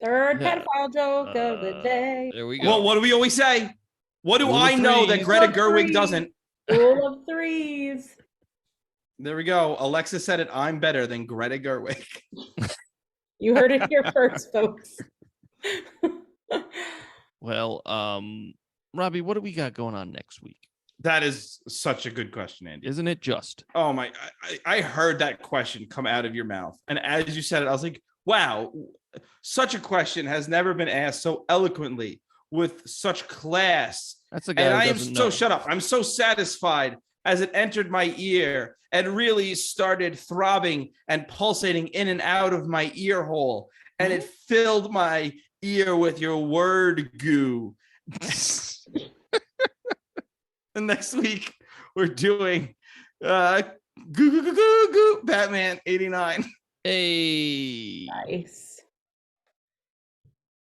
Third pedophile joke of the day. There we go. Well, what do we always say? What do I know that Greta Gerwig doesn't? Rule of threes. There we go. Alexis said it. I'm better than Greta Gerwig. You heard it here first, folks. Well, Robbie, what do we got going on next week? That is such a good question, Andy. Isn't it just? Oh my, I heard that question come out of your mouth. And as you said it, I was like, wow, such a question has never been asked so eloquently with such class. That's a guy. And I am so shut up. I'm so satisfied as it entered my ear and really started throbbing and pulsating in and out of my ear hole. And it filled my ear with your word goo. And next week we're doing Batman 89. Hey. Nice.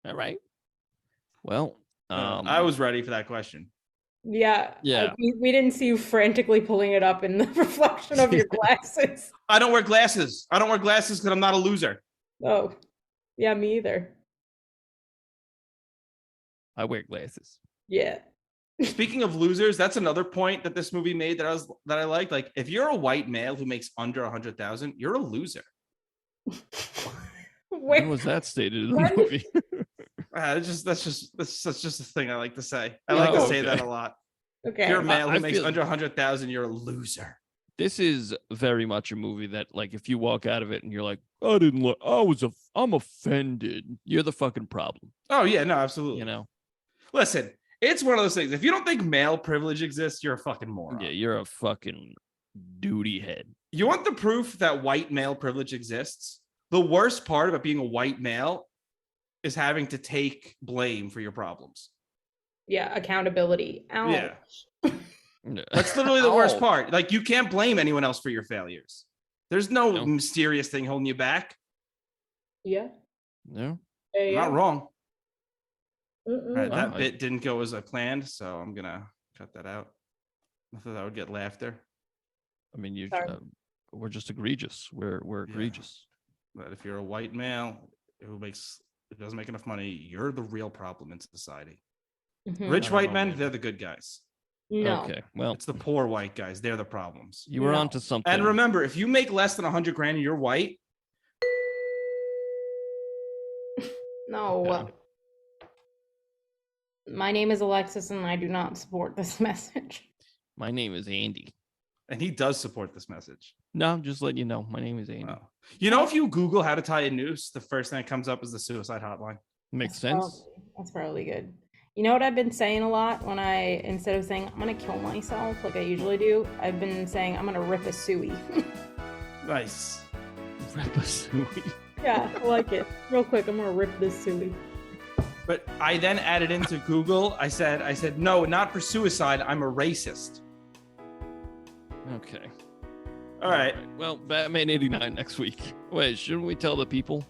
All right. Well, I was ready for that question. Yeah. Yeah. We didn't see you frantically pulling it up in the reflection of your glasses. I don't wear glasses. I don't wear glasses because I'm not a loser. Oh. Yeah, me either. I wear glasses. Yeah. Speaking of losers, that's another point that this movie made that I liked. Like, if you're a white male who makes under 100,000, you're a loser. When was that stated in the movie? That's just a thing I like to say. I like to say that a lot. Okay. If you're a male who makes under 100,000, you're a loser. This is very much a movie that, like, if you walk out of it and you're like, I'm offended. You're the fucking problem. Oh yeah, no, absolutely. You know, listen, it's one of those things. If you don't think male privilege exists, you're a fucking moron. Yeah, you're a fucking duty head. You want the proof that white male privilege exists? The worst part about being a white male is having to take blame for your problems. Yeah, accountability. Ouch. Yeah. That's literally the worst part. Like, you can't blame anyone else for your failures. There's no mysterious thing holding you back. Yeah. No. Not wrong. Mm-mm. All right, that bit didn't go as I planned, so I'm gonna cut that out. I thought that would get laughter. I mean, we're just egregious. We're egregious. But if you're a white male who doesn't make enough money, you're the real problem in society. Mm-hmm. Rich white men, they're the good guys. No. Okay, well, it's the poor white guys. They're the problems. You were onto something. And remember, if you make less than 100 grand and you're white, no. My name is Alexis, and I do not support this message. My name is Andy. And he does support this message. No, I'm just letting you know. My name is Andy. Wow. You know, if you Google how to tie a noose, the first thing that comes up is the suicide hotline. Makes sense. That's probably good. You know what I've been saying a lot when instead of saying I'm gonna kill myself like I usually do, I've been saying I'm gonna rip a suey. Nice. Rip a suey. Yeah, I like it. Real quick, I'm gonna rip this suey. But I then added into Google, I said, no, not for suicide. I'm a racist. Okay. All right. Well, Batman 89 next week. Wait, shouldn't we tell the people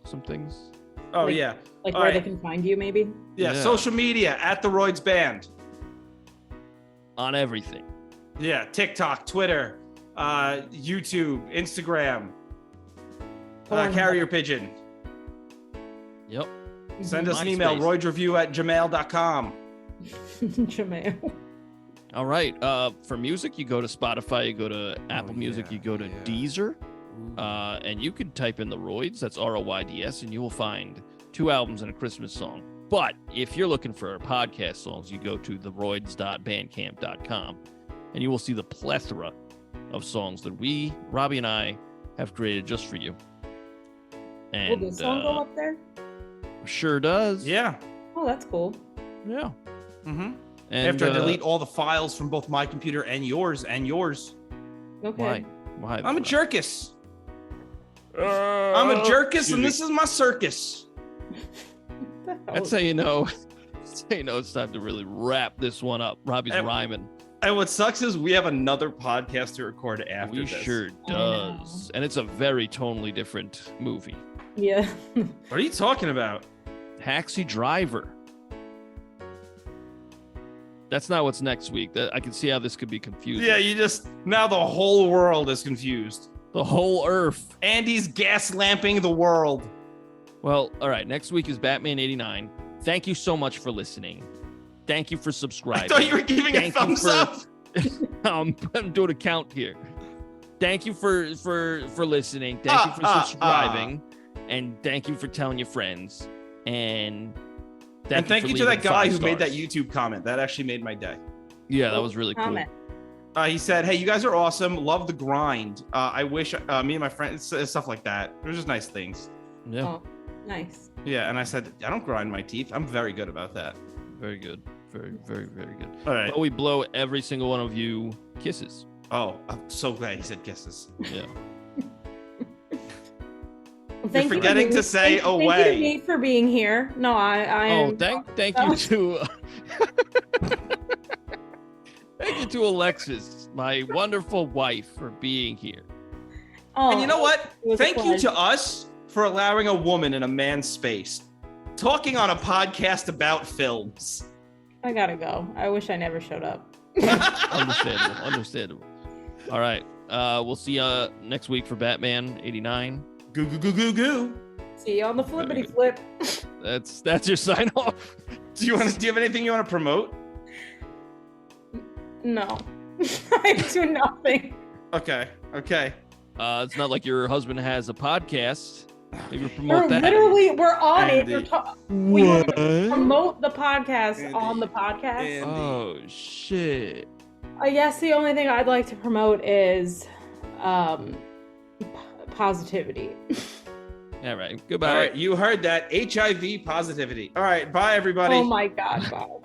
some things? Oh, Like- yeah. Like All where right. they can find you, maybe? Yeah. Yeah. Social media at TheRoydsBand. On everything. Yeah. TikTok, Twitter, YouTube, Instagram, Pornhub. Carrier Pigeon. Yep. Send us an email, MySpace. roydsreview@gmail.com. Jamail. All right. For music, you go to Spotify, you go to Apple Music, yeah, you go to yeah. Deezer, and you can type in The Royds, that's ROYDS, and you will find 2 albums and a Christmas song. But if you're looking for podcast songs, you go to TheRoyds.bandcamp.com, and you will see the plethora of songs that Robbie and I, have created just for you. Will And this song go up there? sure does. Yeah. Oh, that's cool. Yeah. Mm-hmm. And, After I delete all the files from both my computer and yours. Okay. Why? I'm a jerkus. I'm a jerkus, and this is my circus. That's how you know. That's how you know it's time to really wrap this one up. Robbie's And- rhyming. And what sucks is we have another podcast to record after We this. sure does. And it's a very tonally different movie. Yeah. What are you talking about? Taxi Driver. That's not what's next week. I can see how this could be confusing. Yeah, now the whole world is confused. The whole earth. Andy's gas lamping the world. Well, all right. Next week is Batman 89. Thank you so much for listening. Thank you for subscribing. I thought you were giving a Thank you thumbs for- up. I'm doing a count here. Thank you for listening. Thank you for subscribing, and thank you for telling your friends. And Thank you to leaving that guy 5 who made that stars. YouTube comment. That actually made my day. Yeah, that was really cool. Comment. He said, "Hey, you guys are awesome. Love the grind. I wish me and my friends stuff like that. It was just nice things." Yeah, Oh, nice. Yeah, and I said, "I don't grind my teeth. I'm very good about that." very good. Very, very, very good. All right. But we blow every single one of you kisses. Oh, I'm so glad he said kisses. Yeah. Thank you forgetting to say Thank away. you, Nate, for being here. No, I Oh, am. thank you to thank you to Alexis, my wonderful wife, for being here. Oh, And you know what? it was a Thank you pleasure. to us for allowing a woman in a man's space talking on a podcast about films. I gotta go. I wish I never showed up. Understandable. All right. We'll see you next week for Batman 89. Goo goo goo goo goo. See you on the flippity flip. That's your sign off. Do you have anything you want to promote? No, I do nothing. Okay. It's not like your husband has a podcast. Maybe promote that. We're on Andy. it. We want to promote the podcast Andy. on the podcast. Andy. Oh shit. I guess the only thing I'd like to promote is positivity. All right. Goodbye. All right, you heard that. HIV positivity. All right, bye everybody. Oh my God, Bob.